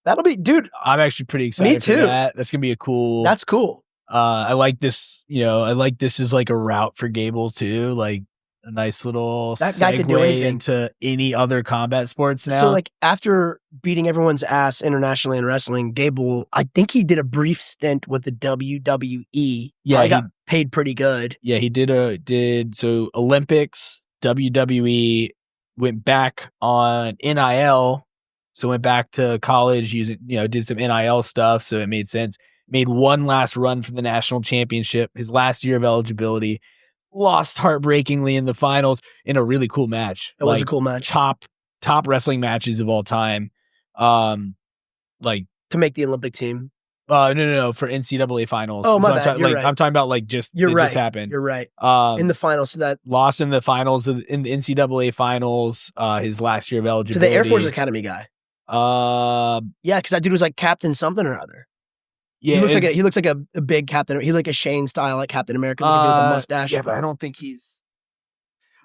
That'll be, dude. I'm actually pretty excited for that. That's gonna be a cool. That's cool. I like this. I like this as like a route for Gable too. Like a nice little that guy could do anything into any other combat sports now. So like after beating everyone's ass internationally in wrestling, Gable, I think he did a brief stint with the WWE. Yeah, he got paid pretty good. Yeah, he did so Olympics, WWE, went back on NIL. So went back to college using, did some NIL stuff. So it made sense. Made one last run for the national championship. His last year of eligibility, lost heartbreakingly in the finals in a really cool match. It was a cool match. Top wrestling matches of all time. Like to make the Olympic team. No, for NCAA finals. Oh, my bad. You're right. I'm talking about like just just happened. You're right. In the finals, so that lost in the finals in the NCAA finals. His last year of eligibility to the Air Force Academy guy. Yeah, because that dude was like Captain something or other. Yeah, he looks like a big Captain. He like a Shane style like Captain America with the mustache. Yeah, but I don't think he's.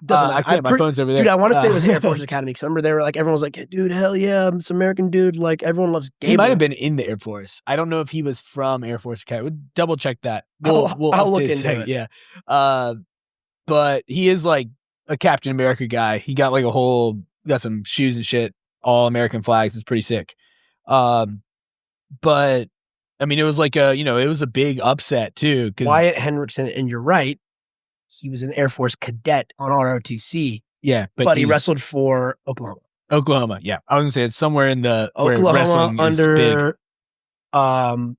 Doesn't I can't. My phone's over there, dude. I want to say it was Air Force Academy because I remember they were like everyone was like, dude, hell yeah, I'm this American dude. Like everyone loves Gable. He might have been in the Air Force. I don't know if he was from Air Force Academy. We'll double check that. We'll look into it. Yeah, but he is like a Captain America guy. He got like got some shoes and shit. All American flags. It's pretty sick. But I mean, it was like it was a big upset too. Wyatt Hendrickson, and you're right, he was an Air Force cadet on ROTC. Yeah, but he wrestled for Oklahoma. Oklahoma, yeah. I was gonna say it's somewhere in the Oklahoma where wrestling is under big.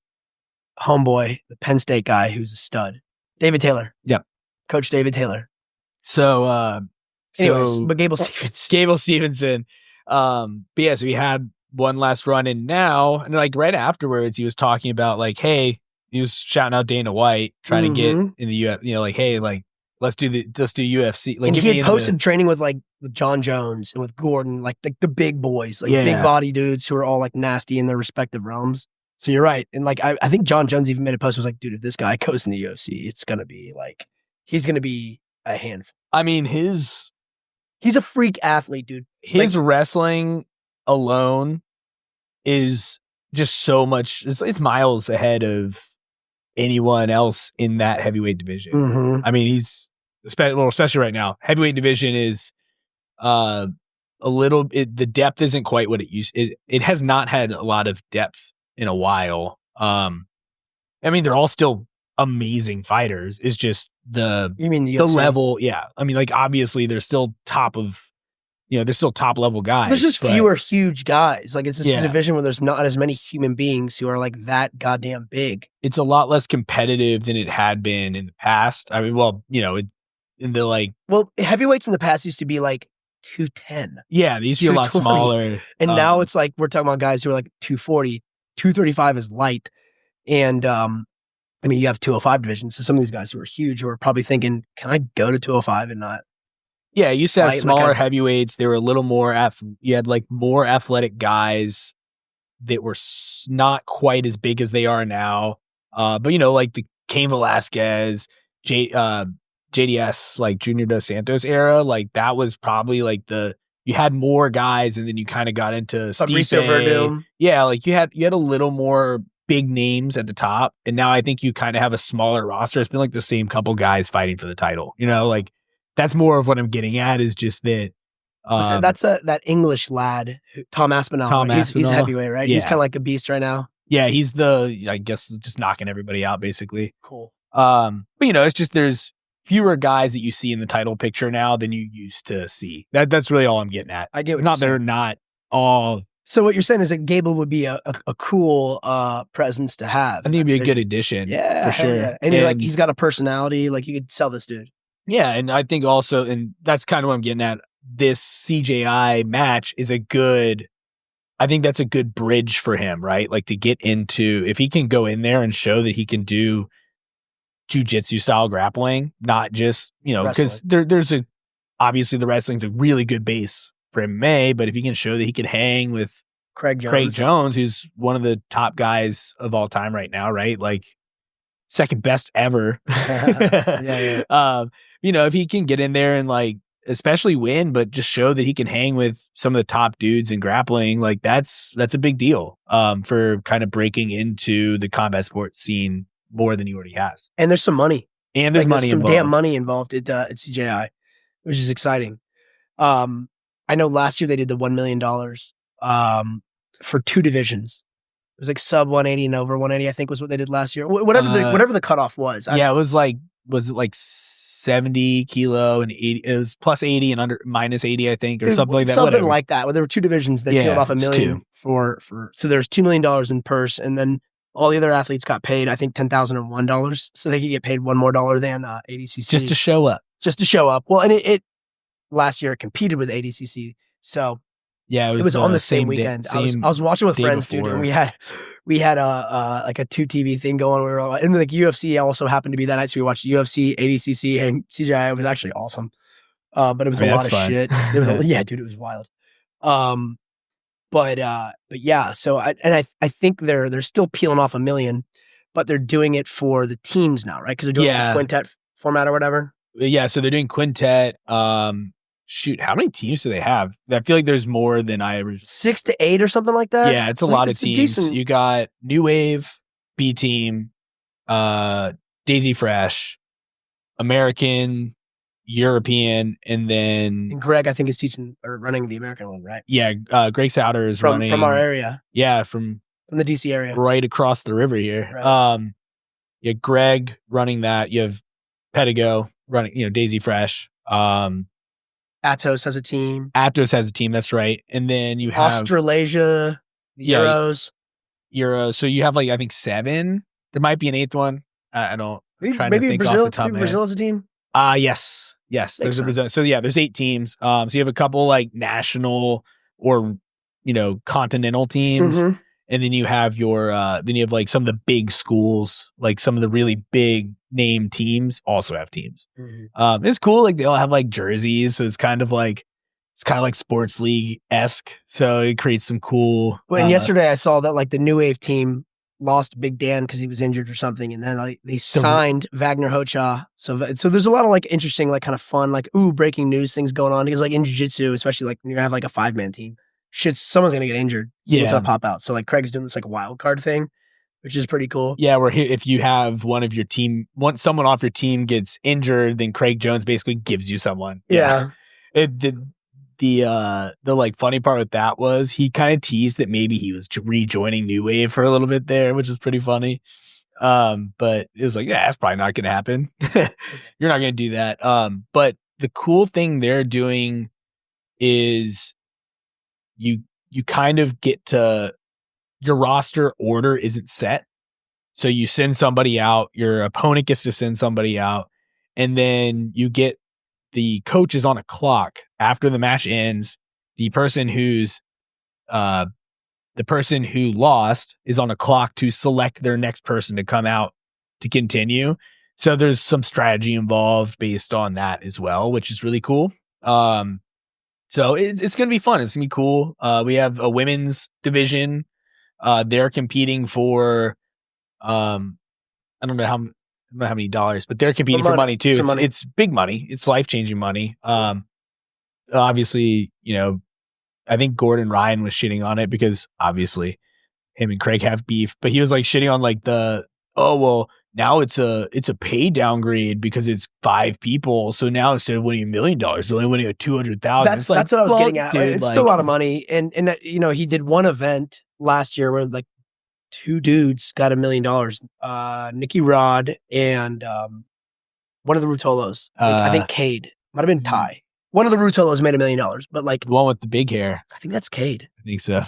Homeboy, the Penn State guy who's a stud, David Taylor. Yep, Coach David Taylor. So, Anyways, but Gable Stevens. Gable Stevenson. But yeah, so he had one last run in now, and like right afterwards, he was talking about like, hey, he was shouting out Dana White, trying to get in the UFC, like, hey, like, let's do UFC. Like, and he had posted training with John Jones and with Gordon, like the big boys, like big body dudes who are all like nasty in their respective realms. So you're right. And like, I think John Jones even made a post, was like, dude, if this guy goes in the UFC, it's going to be like, he's going to be a handful. I mean, he's a freak athlete, dude. His wrestling alone is just so much, it's miles ahead of anyone else in that heavyweight division. I mean, he's, especially right now, heavyweight division is the depth isn't quite what it used is. It has not had a lot of depth in a while. I mean, they're all still amazing fighters. It's just the level. Yeah. I mean, like, obviously they're still top level guys. There's just fewer huge guys. Like, it's just a division where there's not as many human beings who are like that goddamn big. It's a lot less competitive than it had been in the past. I mean, well, heavyweights in the past used to be like 210. Yeah, they used to be a lot smaller. And now it's like, we're talking about guys who are like 240, 235 is light. And, I mean, you have 205 divisions. So some of these guys who are huge who are probably thinking, can I go to 205 and not? Yeah, you used to have smaller heavyweights. They were a little more, you had like more athletic guys that were not quite as big as they are now. But, like the Cain Velasquez, JDS, like Junior Dos Santos era, like that was probably like you had more guys, and then you kind of got into Stipe. Yeah, like you had a little more big names at the top, and now I think you kind of have a smaller roster. It's been like the same couple guys fighting for the title. Like that's more of what I'm getting at, is just that. That's that English lad, Tom Aspinall. He's heavyweight, right? Yeah. He's kind of like a beast right now. Yeah, he's I guess just knocking everybody out basically. Cool. But it's just there's fewer guys that you see in the title picture now than you used to see. That's really all I'm getting at. I get what they're not all. So what you're saying is that Gable would be a cool presence to have. I think it'd be a good addition. Yeah, for sure. Yeah. And he's got a personality. Like, you could sell this dude. Yeah, and I think also, and that's kind of what I'm getting at, this CJI match is I think that's a good bridge for him, right? Like, to get into, if he can go in there and show that he can do jiu-jitsu style grappling, not just, because there's obviously the wrestling's a really good base for MMA, but if he can show that he can hang with Craig Jones, who's one of the top guys of all time right now, right? Like, second best ever. Yeah. If he can get in there and like, especially win, but just show that he can hang with some of the top dudes in grappling, like that's a big deal for kind of breaking into the combat sports scene more than he already has. And there's some money. And there's money some involved. Damn money involved at CJI, which is exciting. I know last year they did the $1 million for 2 divisions. It was like sub 180 and over 180, I think was what they did last year. Whatever the cutoff was. It was it like 70 kilo and 80? It was plus 80 and under minus 80, I think, or something like that. Something like that. Well, there were 2 divisions that peeled off $1 million so there's $2 million in purse, and then all the other athletes got paid, I think, $10,001, so they could get paid $1 more than ADCC. Just to show up. Well, and it last year it competed with ADCC, so yeah, it was on the same weekend. I was watching with friends, dude, and we had a like a 2 TV thing going. We were all, and like UFC also happened to be that night, so we watched UFC, ADCC, and CJI. It was actually awesome, but it was a lot of shit. It was dude, it was wild. But yeah, so I think they're still peeling off $1 million, but they're doing it for the teams now, right? Because they're doing the quintet format or whatever. Yeah, so they're doing quintet. Shoot, how many teams do they have? I feel like there's more than I originally. 6 to 8 or something like that. Yeah, it's a lot of teams. You got New Wave, B Team, Daisy Fresh, American, European, and then Greg, I think, is teaching or running the American one, right? Yeah, Greg Souter is running from our area. Yeah, from the DC area, right across the river here. Right. Yeah, Greg running that. You have Pedigo running, Daisy Fresh. Atos has a team. That's right. And then you have Australasia, Euros. So you have I think 7. There might be an 8th one. I don't. Maybe Brazil. Maybe Brazil has a team. Yes. Yes, Makes there's a Brazilian. So yeah, there's 8 teams. So you have a couple like national or continental teams, Mhm. and then you have your then you have like some of the big schools, like some of the really big name teams also have teams. It's cool. Like they all have like jerseys, so it's kind of like sports league-esque. So it creates some cool. Well, and yesterday I saw that like the New Wave team lost Big Dan because he was injured or something, and then like they signed Wagner Hocha. So there's a lot of like interesting, like kind of fun, like breaking news things going on because like in jiu-jitsu, especially like when you have like a 5-man team, someone's gonna get injured. Someone's gonna pop out. So like Craig's doing this like wild card thing, which is pretty cool. Yeah, where if you have one of your team, once someone off your team gets injured, then Craig Jones basically gives you someone. Yeah. It did. The like funny part with that was he kind of teased that maybe he was rejoining New Wave for a little bit there, which is pretty funny. But it was like, yeah, that's probably not going to happen. You're not going to do that. But the cool thing they're doing is you kind of get to, your roster order isn't set. So you send somebody out, your opponent gets to send somebody out, and then you get the coach is on a clock after the match ends. The person who lost is on a clock to select their next person to come out to continue. So there's some strategy involved based on that as well, which is really cool. So it's going to be fun. It's going to be cool. We have a women's division. They're competing for, I don't know how many dollars, but they're competing for money too. It's big money. It's life-changing money. Obviously, I think Gordon Ryan was shitting on it because obviously him and Craig have beef, but he was like shitting on like now it's a pay downgrade because it's 5 people. So now instead of winning $1 million, they're only winning a 200,000. That's what I was getting at. Dude, it's still a lot of money. And he did one event last year where like 2 dudes got $1 million. Nicky Rod and one of the Rutolos. I think Cade. Might have been Ty. One of the Rutolos made $1 million, but like the one with the big hair. I think that's Cade. I think so.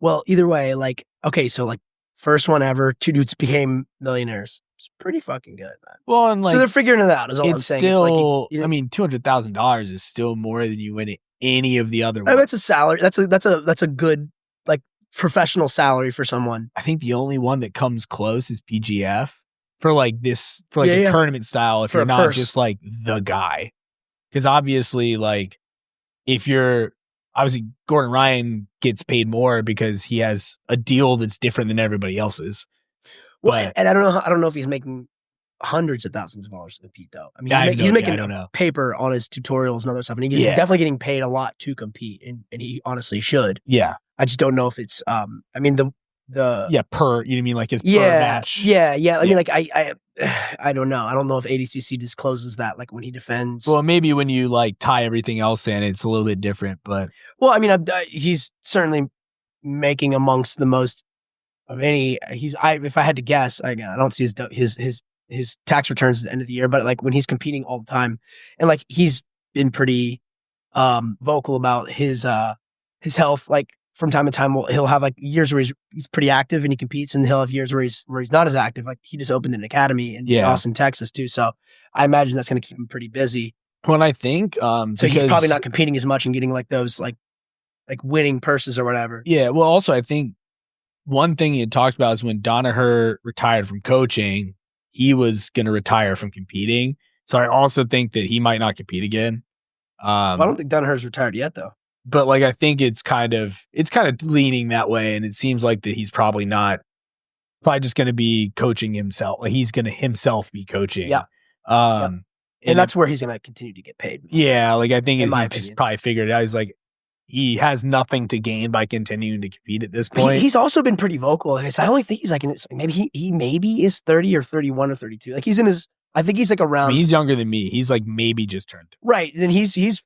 Well, either way, like okay, so like first one ever, 2 dudes became millionaires. It's pretty fucking good, man. Well, and like so they're figuring it out. Is all I'm saying. Still, it's like I mean, $200,000 is still more than you win at any of the other ones. That's a salary. That's a good like professional salary for someone. I think the only one that comes close is PGF for like this, for like a tournament style. If you're not just like the guy, because obviously, like if you're obviously Gordon Ryan gets paid more because he has a deal that's different than everybody else's. Well, and I don't know if he's making hundreds of thousands of dollars to compete though. I mean, he's making paper on his tutorials and other stuff, and he's definitely getting paid a lot to compete, and he honestly should. Yeah. I just don't know if it's I mean the per, you mean like his per match? Yeah. I mean like I don't know. I don't know if ADCC discloses that like when he defends. Well, maybe when you like tie everything else in, it's a little bit different, but well, I mean he's certainly making amongst the most of any. If I had to guess, again, I don't see his tax returns at the end of the year, but like when he's competing all the time, and like he's been pretty vocal about his health, like from time to time he'll have like years where he's pretty active and he competes, and he'll have years where he's not as active. Like he just opened an academy in Austin, Texas too, so I imagine that's going to keep him pretty busy. Well, I think so he's probably not competing as much and getting like those like winning purses or whatever. Yeah, well, also I think one thing he had talked about is when Danaher retired from coaching, he was going to retire from competing. So I also think that he might not compete again. I don't think Danaher's retired yet, though. But like I think it's kind of leaning that way, and it seems like that he's probably just going to be coaching himself. Like he's going to himself be coaching. Yeah. And that's where he's going to continue to get paid. Yeah, like I think he's just probably figured it out. He's like, he has nothing to gain by continuing to compete at this point. He's also been pretty vocal, and I only think he's like, maybe he maybe is 30 or 31 or 32. Like he's in his, I think he's like around. I mean, he's younger than me. He's like maybe just turned 30. Right. Then he's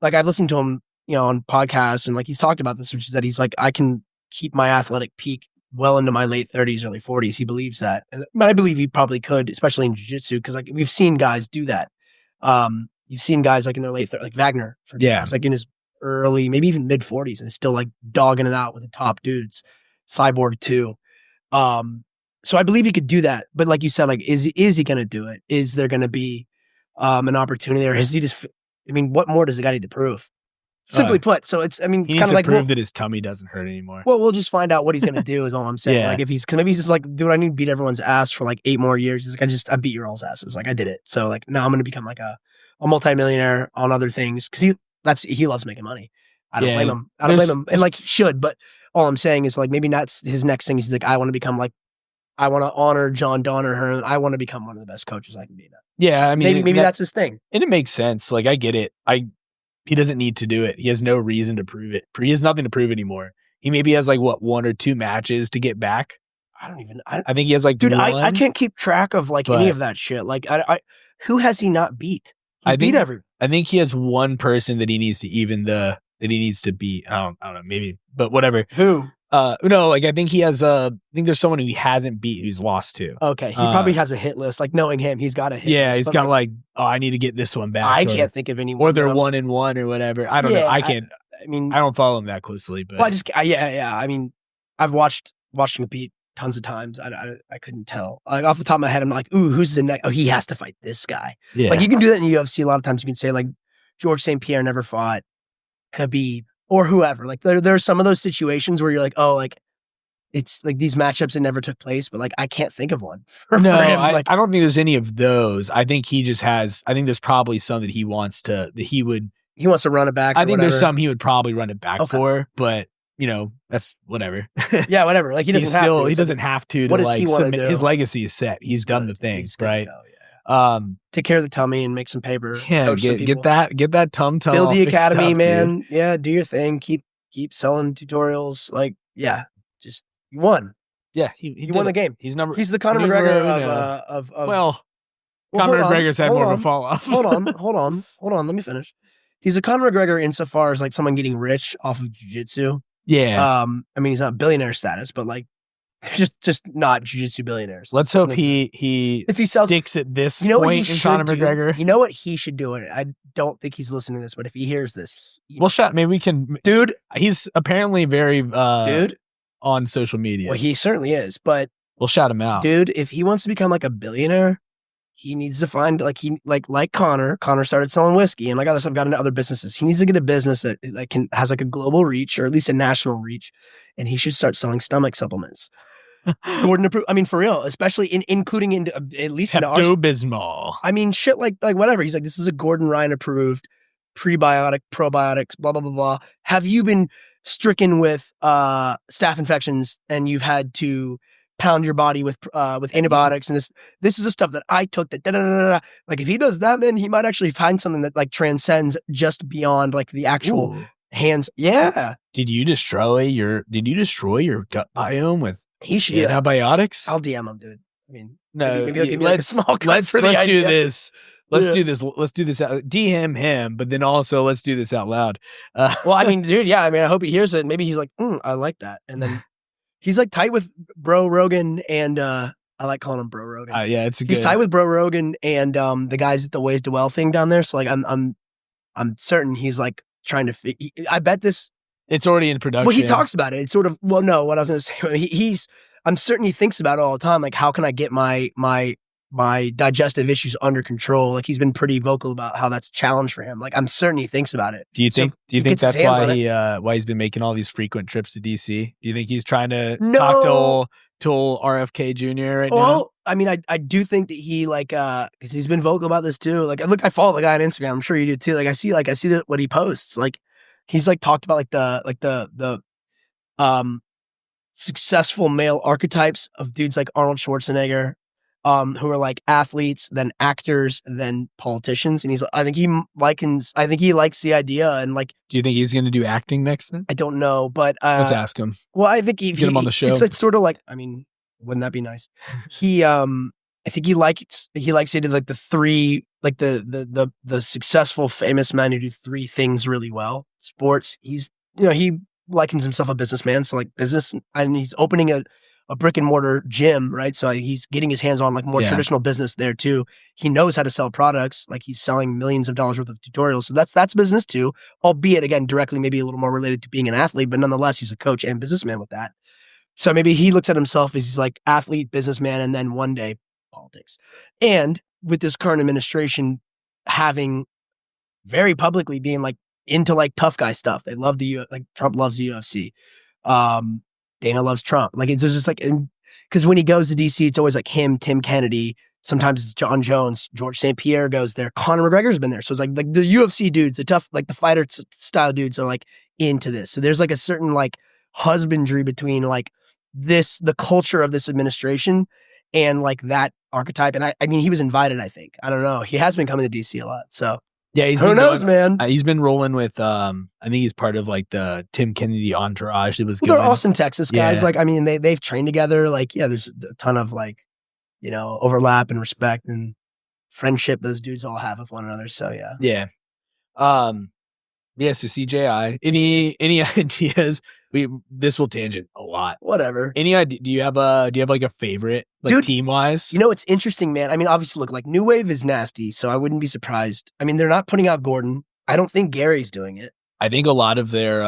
like, I've listened to him, on podcasts, and like he's talked about this, which is that he's like, I can keep my athletic peak well into my late 30s, early 40s. He believes that, and I believe he probably could, especially in jiu-jitsu, because like we've seen guys do that. You've seen guys like in their late 30s, like Wagner, for example, like in his early, maybe even mid 40s, and is still like dogging it out with the top dudes. Cyborg too. So I believe he could do that, but like you said, like is he going to do it? Is there going to be an opportunity, or is he just? I mean, what more does the guy need to prove? Simply put, so it's. I mean, He it's needs kind to of like prove that his tummy doesn't hurt anymore. well, we'll just find out what he's gonna do. Is all I'm saying. Yeah. Like if he's, cause maybe he's just like, dude, I need to beat everyone's ass for like 8 more years. He's like, I beat your all's asses. Like I did it. So like now I'm gonna become like a multimillionaire on other things because he loves making money. I don't blame him. I don't blame him, and like he should. But all I'm saying is like maybe that's his next thing. He's like, I want to become like, I want to honor John Donner. I want to become one of the best coaches I can be. Yeah, I mean, maybe that's his thing, and it makes sense. Like I get it. He doesn't need to do it. He has no reason to prove it. He has nothing to prove anymore. He maybe has like 1 or 2 matches to get back. I think he has like dude. 1. I can't keep track of like any of that shit. Like who has he not beat? He's beat everyone. I think he has 1 person that he needs to beat. I don't know, maybe, but whatever. Who? No, like I think he has I think there's someone who he hasn't beat who's lost to. Okay, he probably has a hit list. Like knowing him, he's got a hit list. Yeah, he's got like, oh, I need to get this one back. I can't think of anyone. Or they're 1-1 or whatever. I don't know. I can't. I mean, I don't follow him that closely, but yeah. I mean, I've watched him beat tons of times. I couldn't tell. Like off the top of my head, I'm like, ooh, who's the next? Oh, he has to fight this guy. Yeah. Like you can do that in the UFC a lot of times. You can say like George St. Pierre never fought Khabib or whoever. Like there are some of those situations where you're like, oh, like it's like these matchups that never took place, but like I can't think of one. No, I don't think there's any of those. I think he just has. I think there's probably some that he wants to. That he wants to run it back. I think there's some he would probably run it back for, but you know that's whatever. Yeah, whatever. Like he doesn't have to. He doesn't have to. What does he want to do? His legacy is set. He's done the things, right? Take care of the tummy and make some paper. Yeah, get that tum. Build the academy, man. Dude. Yeah, do your thing. Keep selling tutorials. Like, yeah, just you won. Yeah, he won the game. He's the Conor McGregor of well, Conor McGregor's had more of a fall off. hold on. Let me finish. He's a Conor McGregor insofar as like someone getting rich off of jiu-jitsu. Yeah. I mean, he's not billionaire status, but like just not jiu-jitsu billionaires. Let's hope if he sticks at this point in Conor McGregor. You know what he should do? I don't think he's listening to this, but if he hears this, maybe we can. Dude, he's apparently very on social media. Well, he certainly is, but we'll shout him out. Dude, if he wants to become like a billionaire, he needs to find like Connor. Connor started selling whiskey and like other stuff, got into other businesses. He needs to get a business that like has like a global reach or at least a national reach, and he should start selling stomach supplements. Gordon approved. I mean, for real, especially including into at least Pepto-Bismol. I mean, shit like whatever. He's like, this is a Gordon Ryan approved prebiotic, probiotics, blah blah blah blah. Have you been stricken with staph infections and you've had to pound your body with antibiotics, and this is the stuff that I took that like if he does that, man, he might actually find something that like transcends just beyond like the actual hands. Yeah. Did you destroy your gut biome with antibiotics? I'll DM him, dude. I mean, no, maybe I'll give you like a small cut let's do this. Let's do this. Let's do this out. DM him, but then also let's do this out loud. Well, I mean, dude, yeah. I mean, I hope he hears it. Maybe he's like, I like that. And then he's like tight with Bro Rogan, and I like calling him Bro Rogan. Yeah, he's tight with Bro Rogan and the guys at the Ways to Well thing down there. So like, I'm certain he's like trying to. I bet this. It's already in production. Well, he talks about it. It's sort of what I was going to say. I'm certain he thinks about it all the time. Like, how can I get my digestive issues under control? Like, he's been pretty vocal about how that's a challenge for him. Like, I'm certain he thinks about it. Do you think that's why he's been making all these frequent trips to DC? Do you think he's trying to talk to old RFK Jr. right now? Well, I mean, I do think that he because he's been vocal about this too. Like, look, I follow the guy on Instagram. I'm sure you do too. Like, I see what he posts. Like, he's like talked about the successful male archetypes of dudes like Arnold Schwarzenegger, who are like athletes, then actors, then politicians. And I think he likes the idea. And like, do you think he's going to do acting next then? I don't know, but let's ask him. Well, I think get him on the show. It's sort of like, I mean, wouldn't that be nice? I think he likes to do like the three, like the successful famous men who do 3 things really well. Sports. He likens himself a businessman. So like business, and he's opening a brick and mortar gym, right? So he's getting his hands on like more traditional business there too. He knows how to sell products. Like he's selling millions of dollars worth of tutorials. So that's business too, albeit again, directly maybe a little more related to being an athlete, but nonetheless, he's a coach and businessman with that. So maybe he looks at himself as he's like athlete, businessman, and then one day politics. And with this current administration having very publicly being like into like tough guy stuff. They love like Trump loves the UFC. Dana loves Trump. Like it's just like, because when he goes to DC, it's always like him, Tim Kennedy. Sometimes it's John Jones, George St. Pierre goes there. Conor McGregor's been there. So it's like the UFC dudes, the tough, like the fighter style dudes are like into this. So there's like a certain like husbandry between like the culture of this administration and like that archetype. And I mean, he was invited, I think. I don't know. He has been coming to DC a lot. So yeah, who knows, man? He's been rolling with, I think he's part of like the Tim Kennedy entourage that was they're Austin, Texas guys. Yeah. Like, I mean, they've trained together. Like, yeah, there's a ton of like, overlap and respect and friendship those dudes all have with one another. So yeah. Yeah. Yeah, so CJI. Any ideas? This will tangent a lot. Whatever. Any idea? Do you have like a favorite, like, dude, team wise? It's interesting, man. I mean, obviously, look, like New Wave is nasty, so I wouldn't be surprised. I mean, they're not putting out Gordon. I don't think Gary's doing it. I think a lot of their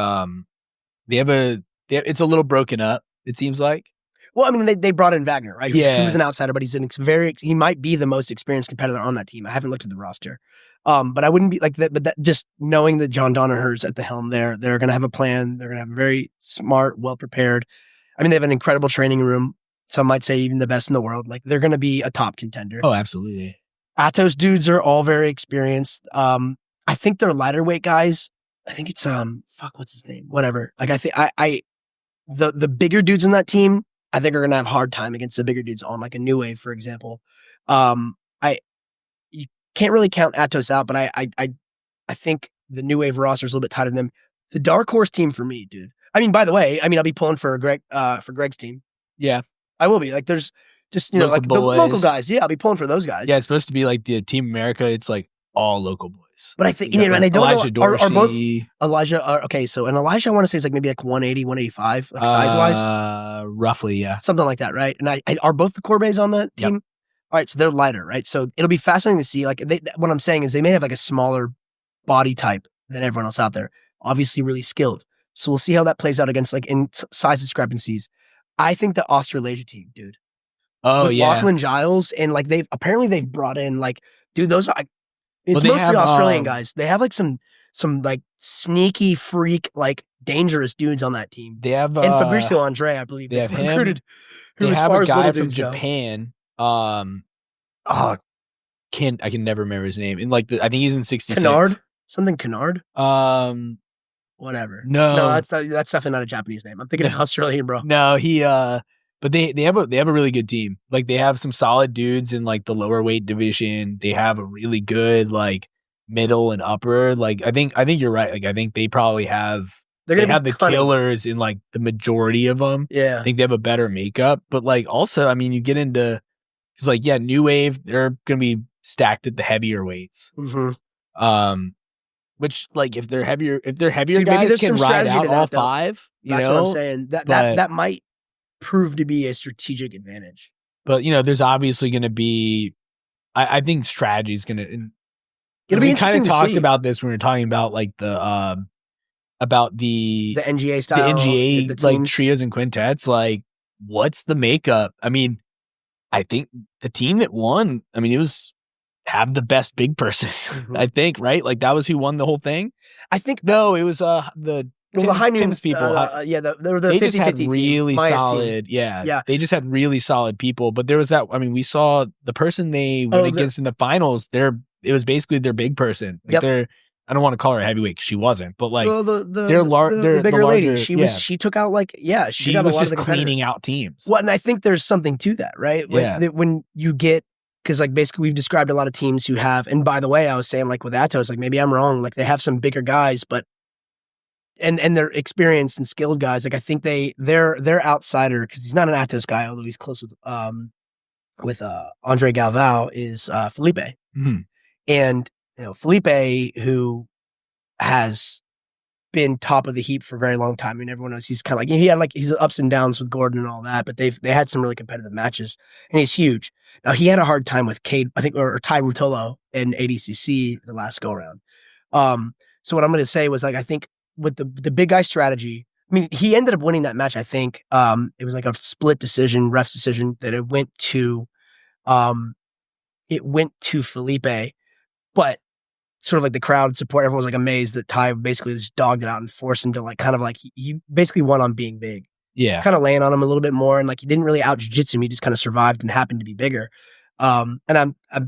it's a little broken up. It seems like. Well, I mean, they brought in Wagner, right? He was an outsider, but he might be the most experienced competitor on that team. I haven't looked at the roster. But I wouldn't be like that. But that, just knowing that John Danaher's at the helm there, they're going to have a plan. They're going to have a very smart, well prepared. I mean, they have an incredible training room. Some might say even the best in the world. Like, they're going to be a top contender. Oh, absolutely. Atos dudes are all very experienced. I think they're lighter weight guys. I think it's what's his name? Whatever. Like, I think the bigger dudes in that team, I think are going to have a hard time against the bigger dudes on like a New Wave, for example. You can't really count Atos out, but I think the New Wave roster is a little bit tighter than them. The dark horse team for me, dude. I mean, by the way, I'll be pulling for Greg's team. Yeah, I will be. Like, there's just like the local guys. Yeah, I'll be pulling for those guys. Yeah, it's supposed to be like the Team America. It's like all local boys. But I think, and I don't Elijah know, are both Elijah, okay, so, and Elijah, I want to say is like maybe like 180, 185, like size-wise? Roughly, yeah. Something like that, right? And are both the Corbeys on the team? Yep. All right, so they're lighter, right? So it'll be fascinating to see, like, what I'm saying is they may have like a smaller body type than everyone else out there. Obviously really skilled. So we'll see how that plays out against, like, in size discrepancies. I think the Australasia team, dude. Oh, with yeah. Lachlan Giles, and like they've brought in, like, dude, those are... It's mostly Australian guys. They have like some like sneaky freak, like dangerous dudes on that team. They have and Fabricio Andre, I believe. They have recruited. They have a guy from Japan. I can never remember his name. And like I think he's in 66. Kennard? Something Kennard? Whatever. No, that's definitely not a Japanese name. I'm thinking of Australian, bro. No, but they have a really good team. Like, they have some solid dudes in like the lower weight division. They have a really good like middle and upper. Like, I think you're right. Like, I think they probably have the killers in like the majority of them. Yeah, I think they have a better makeup. But like, also, I mean, you get into, it's like, yeah, New Wave, they're gonna be stacked at the heavier weights. Mm-hmm. Which, like, if they're heavier dude, guys can ride out all five. That's what I'm saying. That might prove to be a strategic advantage. But there's obviously going to be, I think strategy is going to. It'll be interesting. We kind of talked about this when we were talking about like the NGA style, the NGA like trios and quintets. Like, what's the makeup? I mean, I think the team that won, I mean, it was have the best big person. Mm-hmm. I think, right? Like, that was who won the whole thing. I think no, it was Tim's people. They just had really solid. Yeah, they just had really solid people. But there was that. I mean, we saw the person they went against in the finals. It was basically their big person. Like, I don't want to call her a heavyweight because she wasn't. But like, the larger bigger lady. She took out like she was just cleaning out teams. Well, and I think there's something to that, right? Yeah. When you get, because like basically we've described a lot of teams who have. And by the way, I was saying like with Atos, like maybe I'm wrong. Like, they have some bigger guys, but. And they're experienced and skilled guys. Like, I think they're outsider, because he's not an Atos guy, although he's close with Andre Galvao, is Felipe. Mm-hmm. And Felipe, who has been top of the heap for a very long time. I mean, everyone knows he's kind of like, he had like his ups and downs with Gordon and all that, but they had some really competitive matches, and he's huge. Now, he had a hard time with Cade, I think, or Ty Rutolo in ADCC the last go around. So what I'm going to say was, like, I think with the big guy strategy, I mean, he ended up winning that match. I think it was like a split decision, ref's decision, that it went to Felipe. But sort of like the crowd support. Everyone was like amazed that Ty basically just dogged it out and forced him to like kind of like he basically won on being big. Yeah. Kind of laying on him a little bit more, and like he didn't really out jiu-jitsu him. He just kind of survived and happened to be bigger. And I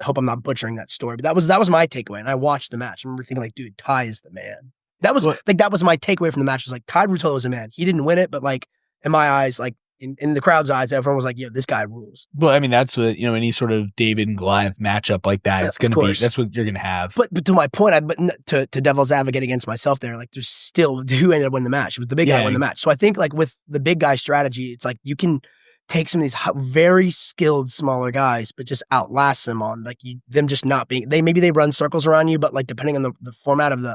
hope I'm not butchering that story, but that was my takeaway. And I watched the match. I remember thinking like, dude, Ty is the man. That was my takeaway from the match. Was like Ty Ruotolo was a man. He didn't win it, but like in my eyes, like in the crowd's eyes, everyone was like, "Yo, this guy rules." Well, I mean, that's what any sort of David and Goliath matchup like that. It's gonna be that's what you're gonna have. But to my point, to devil's advocate against myself, there, like there's still who ended up winning the match. It was the big guy who won the match. So I think like with the big guy strategy, it's like you can take some of these very skilled smaller guys, but just outlast them on like them just not being. Maybe they run circles around you, but like depending on the format of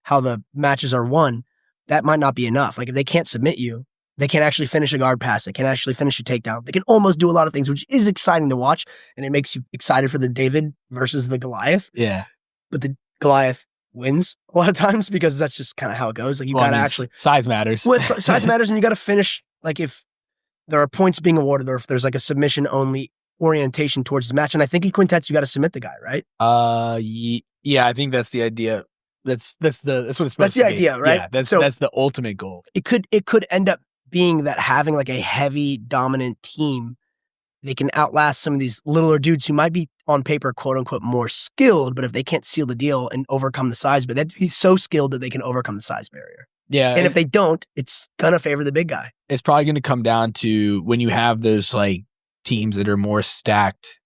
how the matches are won, that might not be enough. Like if they can't submit you. They can't actually finish a guard pass. They can't actually finish a takedown. They can almost do a lot of things, which is exciting to watch. And it makes you excited for the David versus the Goliath. Yeah. But the Goliath wins a lot of times because that's just kind of how it goes. Like you got to actually. Size matters. Well, size matters, and you got to finish. Like if there are points being awarded or if there's like a submission only orientation towards the match. And I think in quintets, you got to submit the guy, right? Yeah, I think that's the idea. That's what it's supposed to be. That's the idea, right? Yeah, that's the ultimate goal. It could end up being that having like a heavy dominant team, they can outlast some of these littler dudes who might be on paper, quote unquote, more skilled, but if they can't seal the deal and overcome the size, but they'd be so skilled that they can overcome the size barrier. Yeah. And if they don't, it's gonna favor the big guy. It's probably gonna come down to when you have those like teams that are more stacked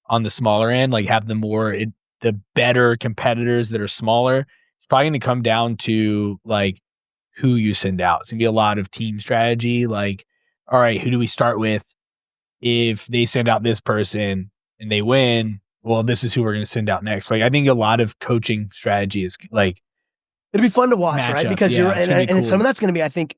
on the smaller end, like have the better competitors that are smaller. It's probably gonna come down to like who you send out. It's gonna be a lot of team strategy. Like, all right, who do we start with? If they send out this person and they win, well, this is who we're gonna send out next. Like, I think a lot of coaching strategy is like it'll be fun to watch, right? Because you're and cool. some of that's gonna be, I think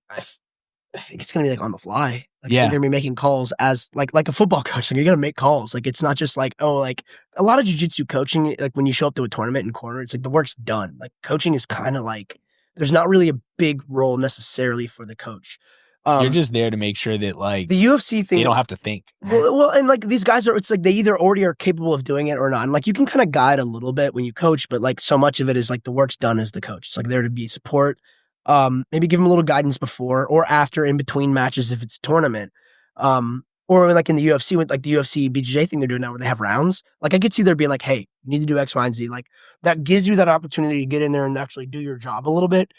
it's gonna be like on the fly. Like they're gonna be making calls as like a football coach. Like you gotta make calls. Like it's not just like, oh, like a lot of jiu-jitsu coaching, like when you show up to a tournament in corner, it's like the work's done. Like coaching is kind of like there's not really a big role necessarily for the coach. You're just there to make sure that like the UFC thing, they don't have to think. Well, and like these guys it's like they either already are capable of doing it or not. And like you can kind of guide a little bit when you coach, but like so much of it is like the work's done as the coach. It's like there to be support. Maybe give them a little guidance before or after in between matches if it's a tournament. Or like in the UFC with like the UFC BJJ thing they're doing now where they have rounds. Like I could see there being like, hey, you need to do X, Y, and Z. Like that gives you that opportunity to get in there and actually do your job a little bit.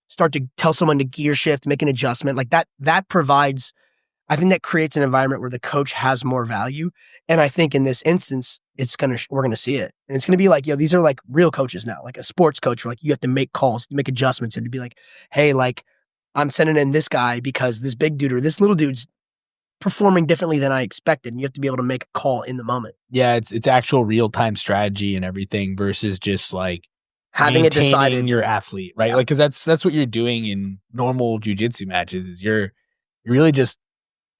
Start to tell someone to gear shift, make an adjustment. Like that provides, I think that creates an environment where the coach has more value. And I think in this instance, we're gonna see it. And it's gonna be like, these are like real coaches now, like a sports coach, where like you have to make calls, make adjustments, and to be like, hey, like I'm sending in this guy because this big dude or this little dude's performing differently than I expected. And you have to be able to make a call in the moment. Yeah, it's actual real-time strategy and everything versus just like having it decided your athlete, right? Yeah. Like, cause that's what you're doing in normal jiu-jitsu matches is you're really just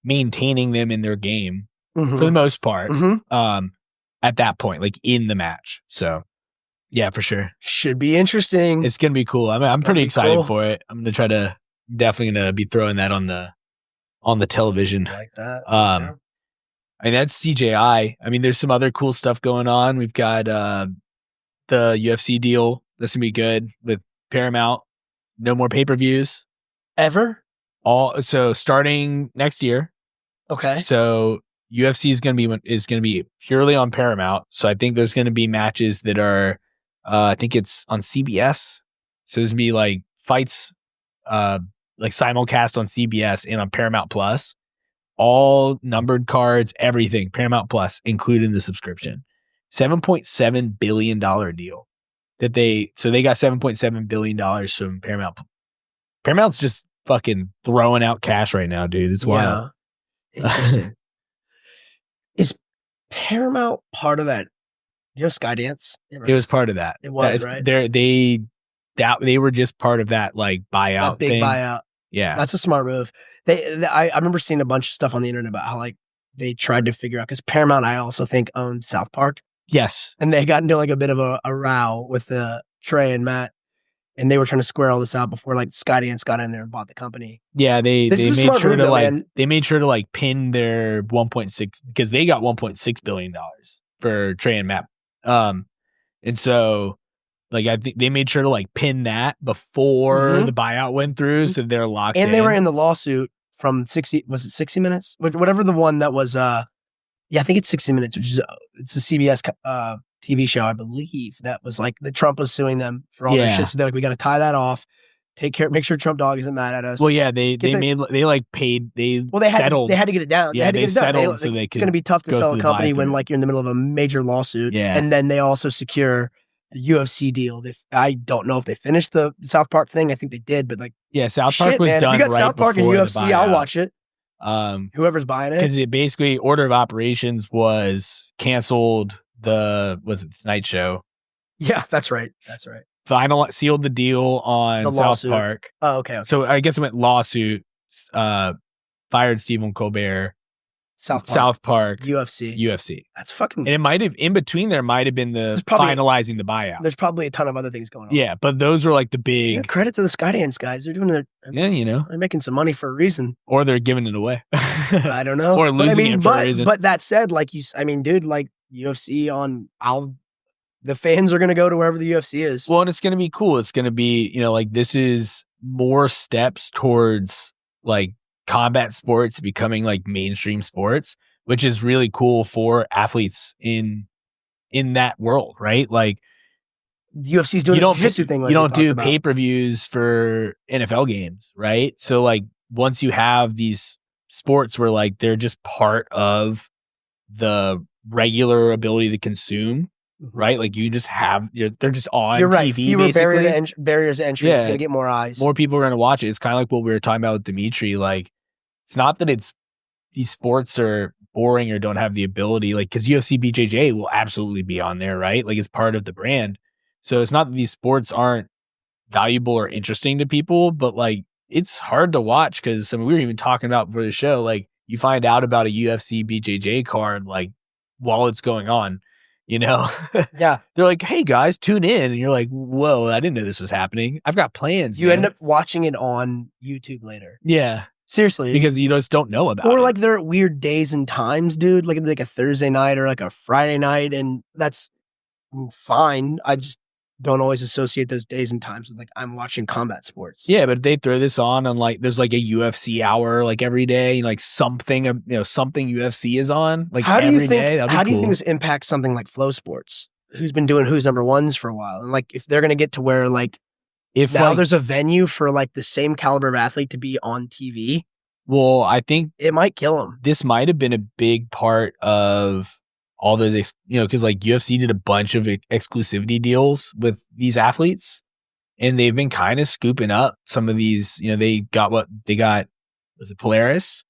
maintaining them in their game for the most part. At that point, like in the match. So yeah, for sure. Should be interesting. It's going to be cool. I'm pretty excited for it. I'm going to definitely going to be throwing that on the television. I like that. I mean, that's CJI. I mean, there's some other cool stuff going on. We've got, the UFC deal. That's gonna be good with Paramount. No more pay-per-views ever. So starting next year. Okay. So UFC is gonna be purely on Paramount. So I think there's gonna be matches that are, I think it's on CBS. So there's gonna be like fights, like simulcast on CBS and on Paramount Plus. All numbered cards, everything Paramount Plus included in the subscription. $7.7 billion deal that they got $7.7 billion from Paramount. Paramount's just fucking throwing out cash right now, dude. It's wild. Interesting. Is Paramount part of that? Skydance? It was part of that. It was, right? They were just part of that like buyout that big thing. Buyout. Yeah. That's a smart move. I remember seeing a bunch of stuff on the internet about how like they tried to figure out, because Paramount, I also think, owned South Park. Yes. And they got into like a bit of a row with Trey and Matt, and they were trying to square all this out before like Skydance got in there and bought the company. Yeah, they made sure to they made sure to like pin their 1.6 because they got $1.6 billion for Trey and Matt. And so Like I think they made sure to like pin that before the buyout went through, so they're locked in. And they were in the lawsuit from 60. Was it 60 Minutes? Whatever the one that was. Yeah, I think it's 60 Minutes, which is it's a CBS TV show, I believe. That was like the Trump was suing them for all their shit. So they're like, we got to tie that off. Take care. Make sure Trump Dog isn't mad at us. Well, yeah, they settled. They had to get it down. Yeah, they settled so they could. It's going to be tough to sell a company when like you're in the middle of a major lawsuit. Yeah, and then they also secure the UFC deal. I don't know if they finished the South Park thing. I think they did, but like South Park was done. If you got right South Park and UFC, I'll watch it. Whoever's buying it, because it basically order of operations was canceled. Was it Tonight Show? Yeah, that's right. Sealed the deal on South Park. Oh, okay. So I guess it went lawsuit. Fired Stephen Colbert. South Park, UFC. That's fucking. And it might have in between. There might have been finalizing the buyout. There's probably a ton of other things going on. Yeah, but those were like the big. Credit to the Skydance guys. They're doing their. Yeah, they're making some money for a reason. Or they're giving it away. I don't know. Or losing it for a reason. But that said, like dude, like UFC the fans are going to go to wherever the UFC is. Well, and it's going to be cool. It's going to be, like this is more steps towards like combat sports becoming like mainstream sports, which is really cool for athletes in that world, right? Like the UFC's doing the jiu-jitsu thing. Like you don't do pay-per-views for NFL games, right? So like once you have these sports where like they're just part of the regular ability to consume, right? Like you just they're just on You're right. TV. Fewer barriers to entry. It's going to get more eyes. More people are going to watch it. It's kind of like what we were talking about with Dimitri. Like it's not that these sports are boring or don't have the ability, like, because UFC BJJ will absolutely be on there, right? Like it's part of the brand. So it's not that these sports aren't valuable or interesting to people, but like it's hard to watch because we were even talking about before the show, like you find out about a UFC BJJ card like while it's going on. Yeah. They're like, hey guys, tune in. And you're like, whoa, I didn't know this was happening. I've got plans. You end up watching it on YouTube later. Yeah. Seriously. Because you just don't know about it. Or like they're at weird days and times, dude. Like a Thursday night or like a Friday night. And that's fine. I just don't always associate those days and times with like I'm watching combat sports. Yeah, but they throw this on and like there's like a UFC hour like every day, like something UFC is on like every day. How do you think this impacts something like Flow Sports, who's been doing Who's Number Ones for a while, and like if they're gonna get to where like if now there's a venue for like the same caliber of athlete to be on TV? Well, I think it might kill them. This might have been a big part of all those, because like UFC did a bunch of exclusivity deals with these athletes, and they've been kind of scooping up some of these. They got was it Polaris?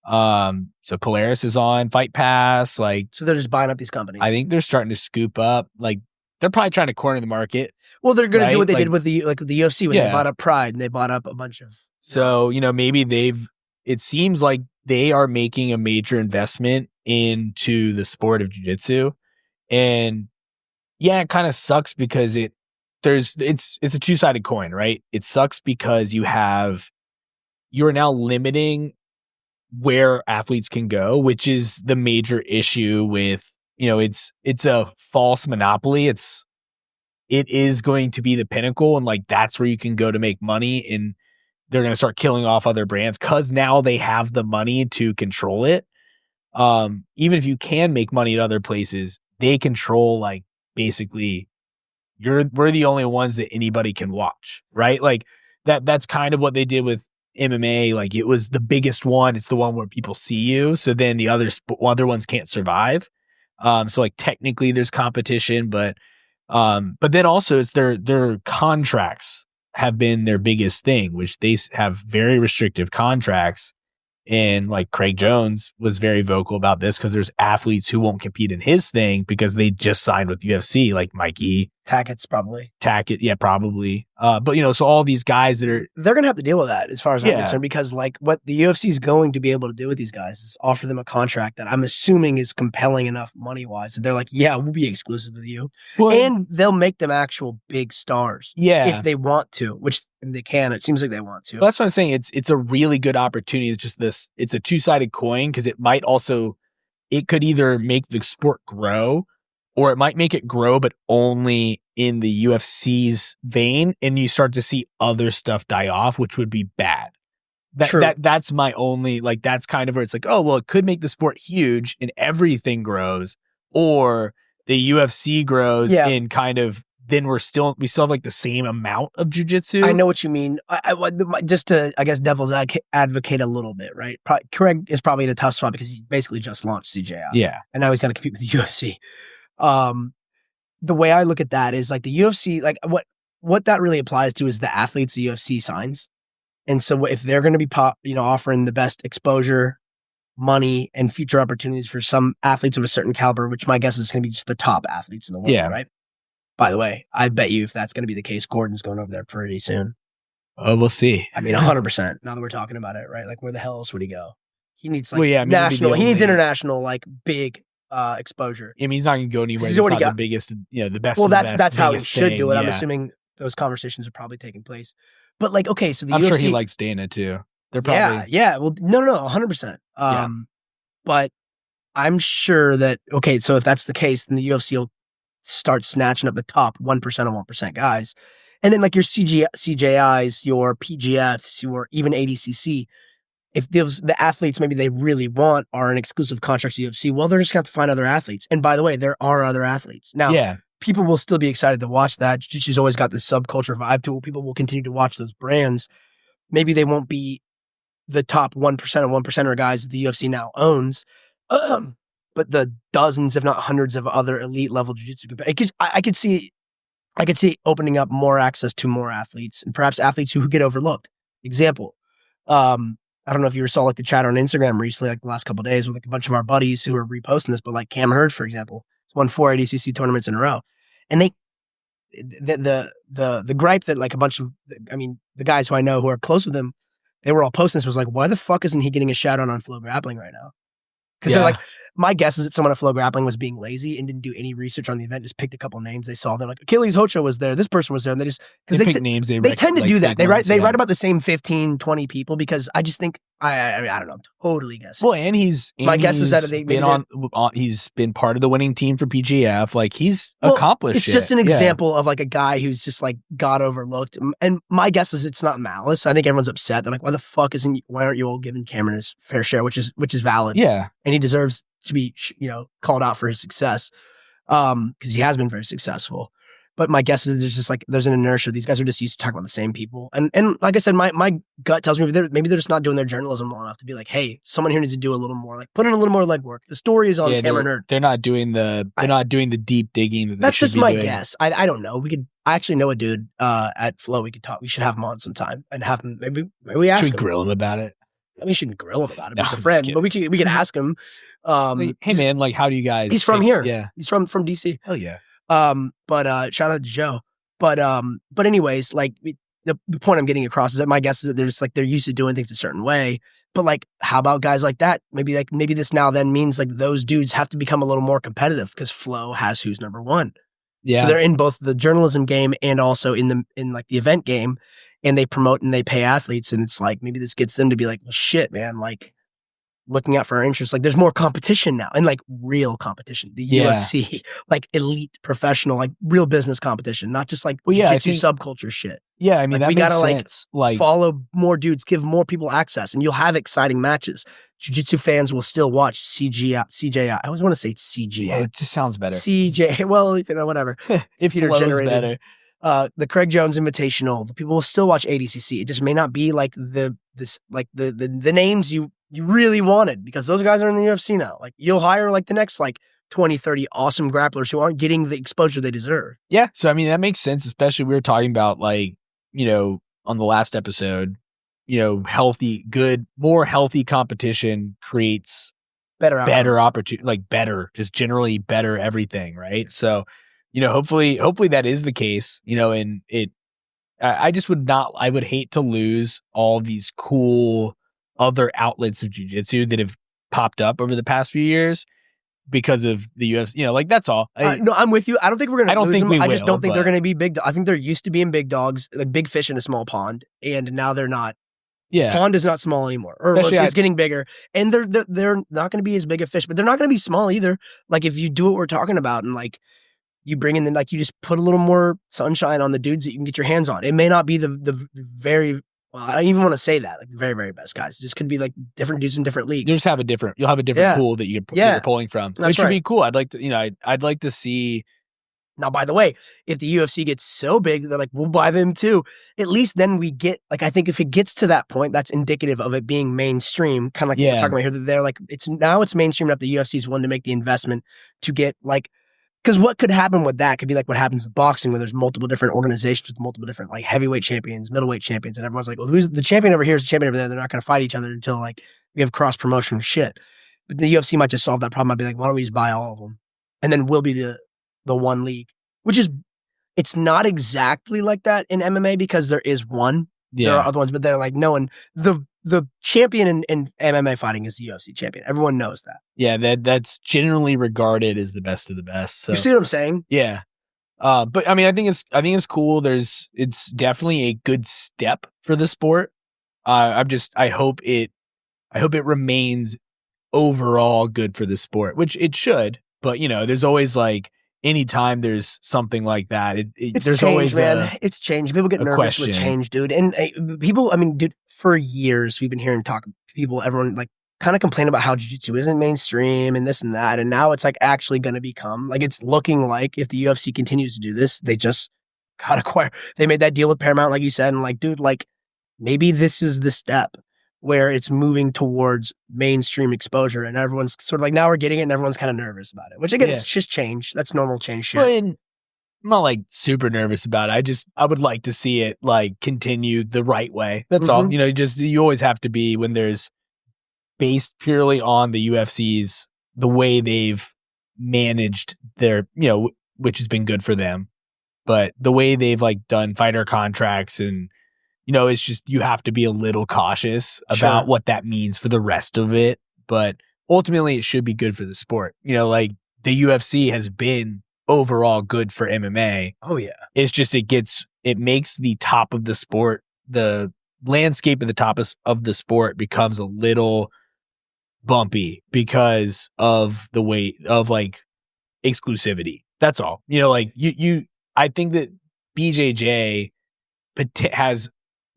So Polaris is on Fight Pass. Like, so they're just buying up these companies. I think they're starting to scoop up. Like, they're probably trying to corner the market. Well, they're going to do what they did with the UFC when they bought up Pride and they bought up a bunch of. So maybe it seems like they are making a major investment into the sport of jiu-jitsu. And yeah, it kind of sucks because it's a two-sided coin, right? It sucks because you are now limiting where athletes can go, which is the major issue with, it's a false monopoly. It is going to be the pinnacle, and like that's where you can go to make money, and they're going to start killing off other brands because now they have the money to control it. Even if you can make money at other places, they control like basically we're the only ones that anybody can watch, right? Like that's kind of what they did with MMA. Like it was the biggest one. It's the one where people see you. So then the other ones can't survive. So like technically there's competition, but then also it's their contracts have been their biggest thing, which they have very restrictive contracts. And like Craig Jones was very vocal about this because there's athletes who won't compete in his thing because they just signed with UFC, like Mikey. Tackett's probably. Tackett, yeah, probably. But so all these guys they're going to have to deal with that as far as I'm concerned, because like what the UFC is going to be able to do with these guys is offer them a contract that I'm assuming is compelling enough money-wise that they're like, yeah, we'll be exclusive with you. Well, and they'll make them actual big stars. Yeah. If they want to, which they can. It seems like they want to. Well, that's what I'm saying. It's a really good opportunity. It's just it's a two-sided coin because it could either make the sport grow or it might make it grow, but only in the UFC's vein, and you start to see other stuff die off, which would be bad. That's my only, like, that's kind of where it's like, oh, well, it could make the sport huge and everything grows, or the UFC grows and kind of, then we still have like the same amount of jiu-jitsu. I know what you mean. Just to, I guess, devil's advocate a little bit, right? Craig is probably in a tough spot because he basically just launched CJI. Yeah. And now he's going to compete with the UFC. The way I look at that is like the UFC, like what that really applies to is the athletes the UFC signs. And so if they're going to be offering the best exposure, money, and future opportunities for some athletes of a certain caliber, which my guess is going to be just the top athletes in the world, right? By the way, I bet you if that's going to be the case, Gordon's going over there pretty soon. Oh, we'll see. I mean, 100%. Now that we're talking about it, right? Like, where the hell else would he go? He needs national. He needs international, like, big exposure. I mean, he's not going to go anywhere. He's not the biggest, the best. Well, that's how he should do it. I'm assuming those conversations are probably taking place. But like, okay, so I'm sure he likes Dana too. They're probably Well, no, 100%. But I'm sure that so if that's the case, then the UFC will start snatching up the top 1% of 1% guys. And then like your CJIs, your PGFs, your even ADCC, if the athletes maybe they really want are an exclusive contract to UFC, well, they're just going to have to find other athletes. And by the way, there are other athletes. Now, people will still be excited to watch that. Jiu-Jitsu's always got this subculture vibe to it. People will continue to watch those brands. Maybe they won't be the top 1% of 1%er guys that the UFC now owns. But the dozens, if not hundreds, of other elite level jiu-jitsu, I could see opening up more access to more athletes and perhaps athletes who get overlooked. Example, I don't know if you saw like the chat on Instagram recently, like the last couple of days with like a bunch of our buddies who are reposting this, but like Cam Hurd, for example, has won 4 ADCC tournaments in a row, and the gripe that like a bunch of, the guys who I know who are close with him, they were all posting this was like, why the fuck isn't he getting a shout out on Flow Grappling right now? Because they're like, my guess is that someone at Flow Grappling was being lazy and didn't do any research on the event, just picked a couple names they saw. They're like, Achilles Hocho was there, this person was there, and they just, because they pick names, they tend to do that. They write about the same 15, 20 people, because I just think, I don't know, totally guess. Well, and my guess is that he's been part of the winning team for PGF. Like, he's accomplished. It's just an example of like a guy who's just like got overlooked. And my guess is it's not malice. I think everyone's upset. They're like, why aren't you all giving Cameron his fair share, which is valid. Yeah. And he deserves to be, called out for his success. Because he has been very successful. But my guess is there's an inertia. These guys are just used to talking about the same people. And like I said, my gut tells me maybe they're just not doing their journalism well enough to be like, hey, someone here needs to do a little more, like put in a little more legwork. The story is on Cameron Hurd. They're not doing the deep digging. That's just my guess. I don't know. I actually know a dude at Flow. We could talk. We should have him on sometime and have him. Maybe we ask him. Should we grill him about it? We shouldn't grill him about it. He's a friend, but we could ask him. Hey man, like, how do you guys? He's from here. Yeah, he's from DC. Hell yeah. But shout out to Joe. But anyways, like the point I'm getting across is that my guess is that they're used to doing things a certain way. But like, how about guys like that? Maybe this now then means like those dudes have to become a little more competitive because Flow has who's number one. Yeah, so they're in both the journalism game and also in like the event game, and they promote and they pay athletes, and it's like maybe this gets them to be like, well, shit, man, like looking out for our interests. Like, there's more competition now, and like real competition. The UFC, like elite professional, like real business competition, not just like jiu-jitsu subculture shit. Yeah, I mean, like, we gotta sense. like follow more dudes, give more people access, and you'll have exciting matches. Jiu-jitsu fans will still watch CJI. I always want to say CGI. Yeah, it just sounds better. CJ. Well, whatever. If it flows better. The Craig Jones Invitational. The people will still watch ADCC. It just may not be like the names you really wanted, because those guys are in the UFC now. Like, you'll hire like the next like 20, 30 awesome grapplers who aren't getting the exposure they deserve. Yeah. So, I mean, that makes sense, especially we were talking about like, on the last episode, more healthy competition creates better opportunity, like better, just generally better everything. Right. So, hopefully that is the case, and I would hate to lose all these cool other outlets of jiu-jitsu that have popped up over the past few years because of the UFC, like, that's all. No, I'm with you. I don't think we're going to lose them. I just don't think they're going to be big. I think they're used to being big dogs, like big fish in a small pond, and now they're not. Yeah. Pond is not small anymore, or it's getting bigger, and they're not going to be as big a fish, but they're not going to be small either. Like, if you do what we're talking about, and like, you bring in the, like, you just put a little more sunshine on the dudes that you can get your hands on. It may not be the very, well, I don't even want to say that, like the very, very best guys. It just could be like different dudes in different leagues. You'll have a different pool that you're pulling from. That's which would be cool. I'd like to see. Now, by the way, if the UFC gets so big, they're like, we'll buy them too. At least then we get, like, I think if it gets to that point, that's indicative of it being mainstream. Kind of like what we're talking about here. That they're like, it's mainstream enough. The UFC's willing to make the investment to get, like, because what could happen with that could be like what happens with boxing, where there's multiple different organizations with multiple different, like, heavyweight champions, middleweight champions, and everyone's like, well, who's the champion over here? Is the champion over there? They're not going to fight each other until, like, we have cross promotion shit. But the UFC might just solve that problem. I'd be like, why don't we just buy all of them, and then we'll be the one league. Which is, it's not exactly like that in MMA because there is one. Yeah. There are other ones, but they're like, no one, the champion in MMA fighting is the UFC champion. Everyone knows that. Yeah, that's generally regarded as the best of the best. So. You see what I'm saying? Yeah. But I mean, I think it's cool. It's definitely a good step for the sport. I hope it remains overall good for the sport, which it should. But there's always, like, anytime there's something like that, there's changed, always it's changed. People get nervous with change, dude. And people, I mean, dude, for years we've been hearing everyone like kind of complain about how jiu-jitsu isn't mainstream and this and that. And now it's like actually going to become, like, it's looking like if the UFC continues to do this, they just got acquired. They made that deal with Paramount, like you said, and like, dude, like, maybe this is the step where it's moving towards mainstream exposure, and everyone's sort of like, now we're getting it, and everyone's kind of nervous about it. Which, again, it's just change. That's normal change shit. Well, I'm not, like, super nervous about it. I would like to see it, like, continue the right way. That's all. You always have to be, when there's based purely on the UFC's, the way they've managed their, which has been good for them, but the way they've, like, done fighter contracts and, it's just, you have to be a little cautious about what that means for the rest of it. But ultimately, it should be good for the sport. Like, the UFC has been overall good for MMA. Oh, yeah. It's just, it makes the top of the sport, the landscape of the top of the sport becomes a little bumpy because of the weight of, like, exclusivity. That's all. Like, I think that BJJ has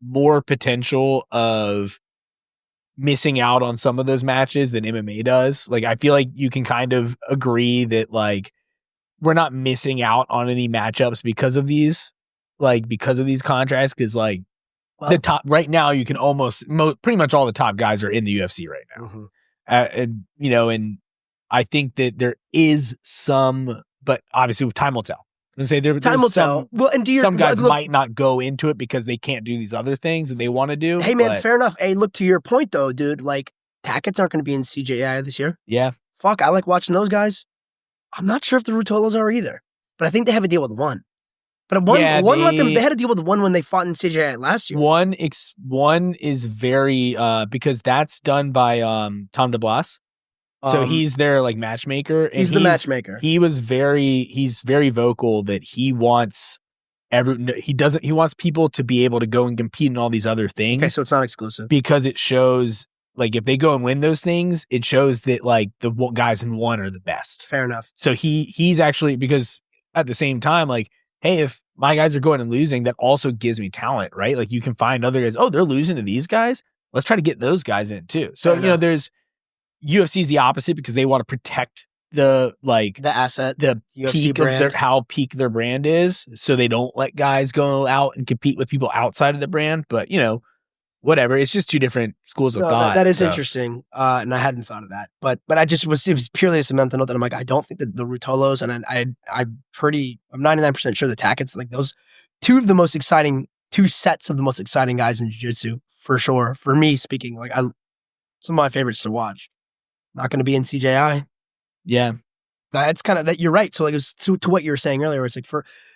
more potential of missing out on some of those matches than MMA does. Like, I feel like you can kind of agree that, like, we're not missing out on any matchups because of these contracts. Cause, like, the top right now, you can pretty much all the top guys are in the UFC right now. Mm-hmm. And I think that there is some, but obviously time will tell. And say time will tell. Well, and some guys might not go into it because they can't do these other things that they want to do. Hey, man, fair enough. Hey, look, to your point though, dude. Like, Tackett's aren't going to be in CJI this year. Yeah. Fuck, I like watching those guys. I'm not sure if the Rutolos are either, but I think they have a deal with one. But they had a deal with one when they fought in CJI last year. One is very because that's done by Tom DeBlas. So he's their, like, matchmaker. And he's the matchmaker. He's very vocal that he wants people to be able to go and compete in all these other things. Okay, so it's not exclusive. Because it shows, like, if they go and win those things, it shows that, like, the guys in one are the best. Fair enough. So he's actually, because at the same time, like, hey, if my guys are going and losing, that also gives me talent, right? Like, you can find other guys, they're losing to these guys. Let's try to get those guys in too. So, there's UFC's the opposite because they want to protect the asset, the UFC peak brand. of how peak their brand is. So they don't let guys go out and compete with people outside of the brand. But, whatever. It's just two different schools of thought. That is interesting. And I hadn't thought of that. But it was purely a mental note that I'm like, I don't think that the Rutolos, and I'm 99% sure the Tackett's, like, those two sets of the most exciting guys in jiu-jitsu, for sure. For me speaking, like, some of my favorites to watch. Not going to be in CJI. Yeah. That's kind of that. You're right. So, like, it was to what you were saying earlier, it's like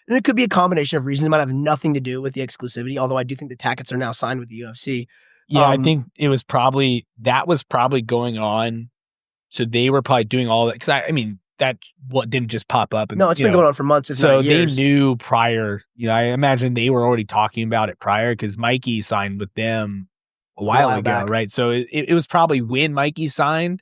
and it could be a combination of reasons. It might have nothing to do with the exclusivity, although I do think the Tackett's are now signed with the UFC. Yeah, I think that was probably going on. So they were probably doing all that. Cause that didn't just pop up. And, no, it's been going on for months, if so not years. They knew prior, I imagine they were already talking about it prior because Mikey signed with them a while ago, back. right? So it was probably when Mikey signed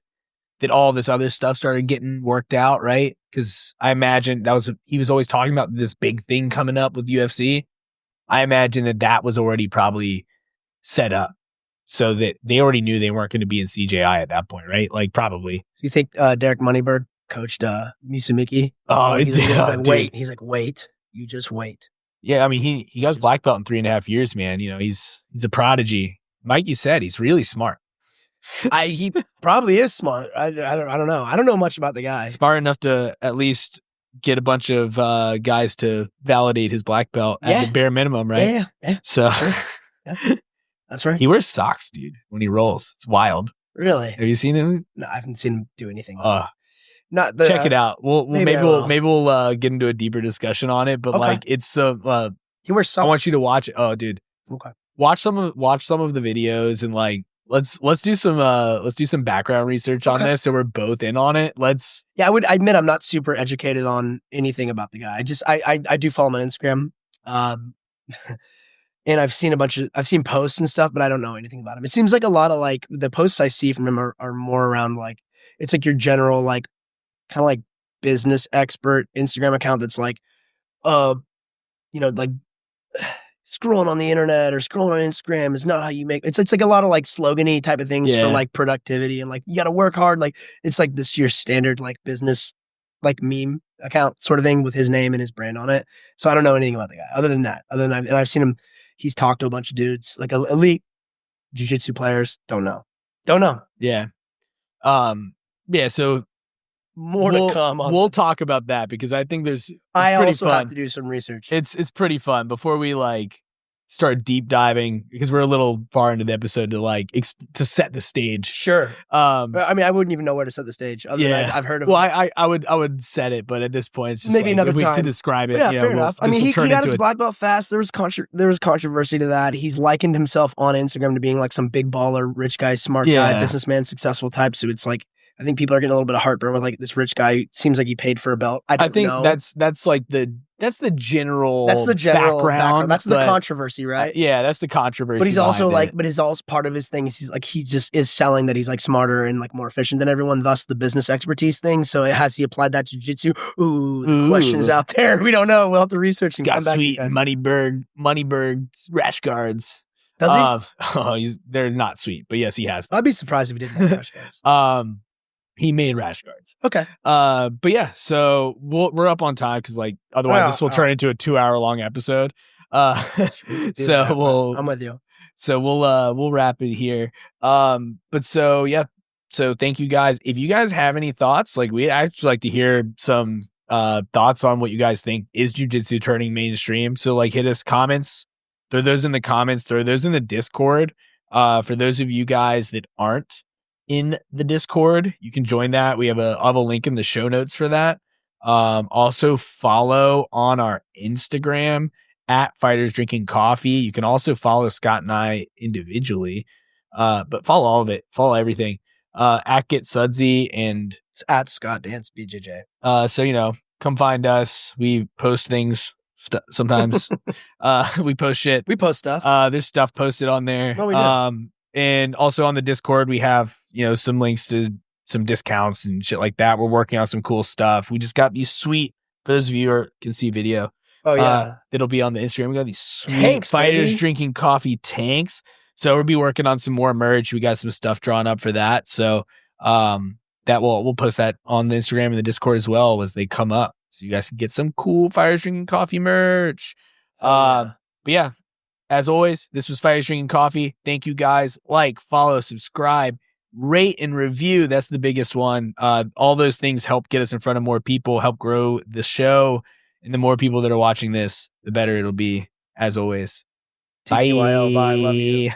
that all this other stuff started getting worked out, right? Because I imagine he was always talking about this big thing coming up with UFC. I imagine that was already probably set up so that they already knew they weren't going to be in CJI at that point, right? Like probably. You think Derek Moneyberg coached Musumiki? Oh, he's like, dude. wait. He's like, wait. You just wait. Yeah, I mean, he got his black belt in 3.5 years, man. You know, he's a prodigy. Mikey said he's really smart. He probably is smart. I don't know. I don't know much about the guy. Smart enough to at least get a bunch of guys to validate his black belt at the bare minimum, right? Yeah. So sure. Yeah. That's right. He wears socks, dude, when he rolls. It's wild. Really? Have you seen him? No, I haven't seen him do anything. Not the, check it out. Maybe we'll get into a deeper discussion on it. But like, it's he wears socks. I want you to watch it. Oh, dude. Okay. Watch some of the videos and like let's do some background research on this so we're both in on it. I would admit I'm not super educated on anything about the guy. I do follow him on Instagram. And I've seen posts and stuff, but I don't know anything about him. It seems like a lot of like the posts I see from him are more around like, it's like your general, like kind of like business expert Instagram account. That's like, like scrolling on the internet or scrolling on Instagram is not how you make it's like a lot of like slogan-y type of things for like productivity and like you got to work hard. Like it's like this your standard like business like meme account sort of thing with his name and his brand on it. So I don't know anything about the guy other than I've seen him. He's talked to a bunch of dudes like elite jiu-jitsu players. Don't know. Yeah. So more to come on. We'll talk about that because I think I also have to do some research. It's pretty fun before we like start deep diving because we're a little far into the episode to like to set the stage. Sure. I mean, I wouldn't even know where to set the stage. Other than I've heard of. Well, I would set it, but at this point, it's just maybe like, another time to describe it. Yeah, fair enough. I mean, he got his black belt fast. There was controversy to that. He's likened himself on Instagram to being like some big baller, rich guy, smart guy, businessman, successful type. So it's like I think people are getting a little bit of heartburn with like this rich guy. Seems like he paid for a belt. I think know. that's like that's the general background. That's the controversy, right? That's the controversy. But he's also like, but his also part of his thing is he just is selling that he's like smarter and like more efficient than everyone. Thus the business expertise thing. So has he applied that to jiu-jitsu? Ooh, questions out there. We don't know. We'll have to research and come back. Sweet Moneyberg rash guards. Does he? They're not sweet, but yes, he has. I'd be surprised if he didn't have rash guards. He made rash guards. Okay. But yeah, so we're up on time because like otherwise this will turn into a 2-hour long episode. I'm with you. So we'll wrap it here. But so yeah, so thank you guys. If you guys have any thoughts, like we'd actually like to hear some thoughts on what you guys think is jiu-jitsu turning mainstream. So like hit us comments, throw those in the comments, throw those in the Discord. For those of you guys that aren't in the Discord, you can join that. We have I'll have a link in the show notes for that. Also follow on our Instagram at Fighters Drinking Coffee. You can also follow Scott and I individually, but follow all of it. Follow everything. At Get Sudsy and it's at Scott Dance BJJ. So come find us. We post things sometimes. We post shit. We post stuff. There's stuff posted on there. No, we do. And also on the Discord, we have, some links to some discounts and shit like that. We're working on some cool stuff. We just got these sweet, for those of you who can see video. Oh, yeah. It'll be on the Instagram. We got these sweet tanks, Fighters baby. Drinking Coffee tanks. So we'll be working on some more merch. We got some stuff drawn up for that. So that we'll post that on the Instagram and the Discord as well as they come up. So you guys can get some cool Fighters Drinking Coffee merch. But yeah. As always, this was Fighters Drinking Coffee. Thank you guys. Like, follow, subscribe, rate, and review. That's the biggest one. All those things help get us in front of more people, help grow the show. And the more people that are watching this, the better it'll be. As always. TCYL, bye. Love you.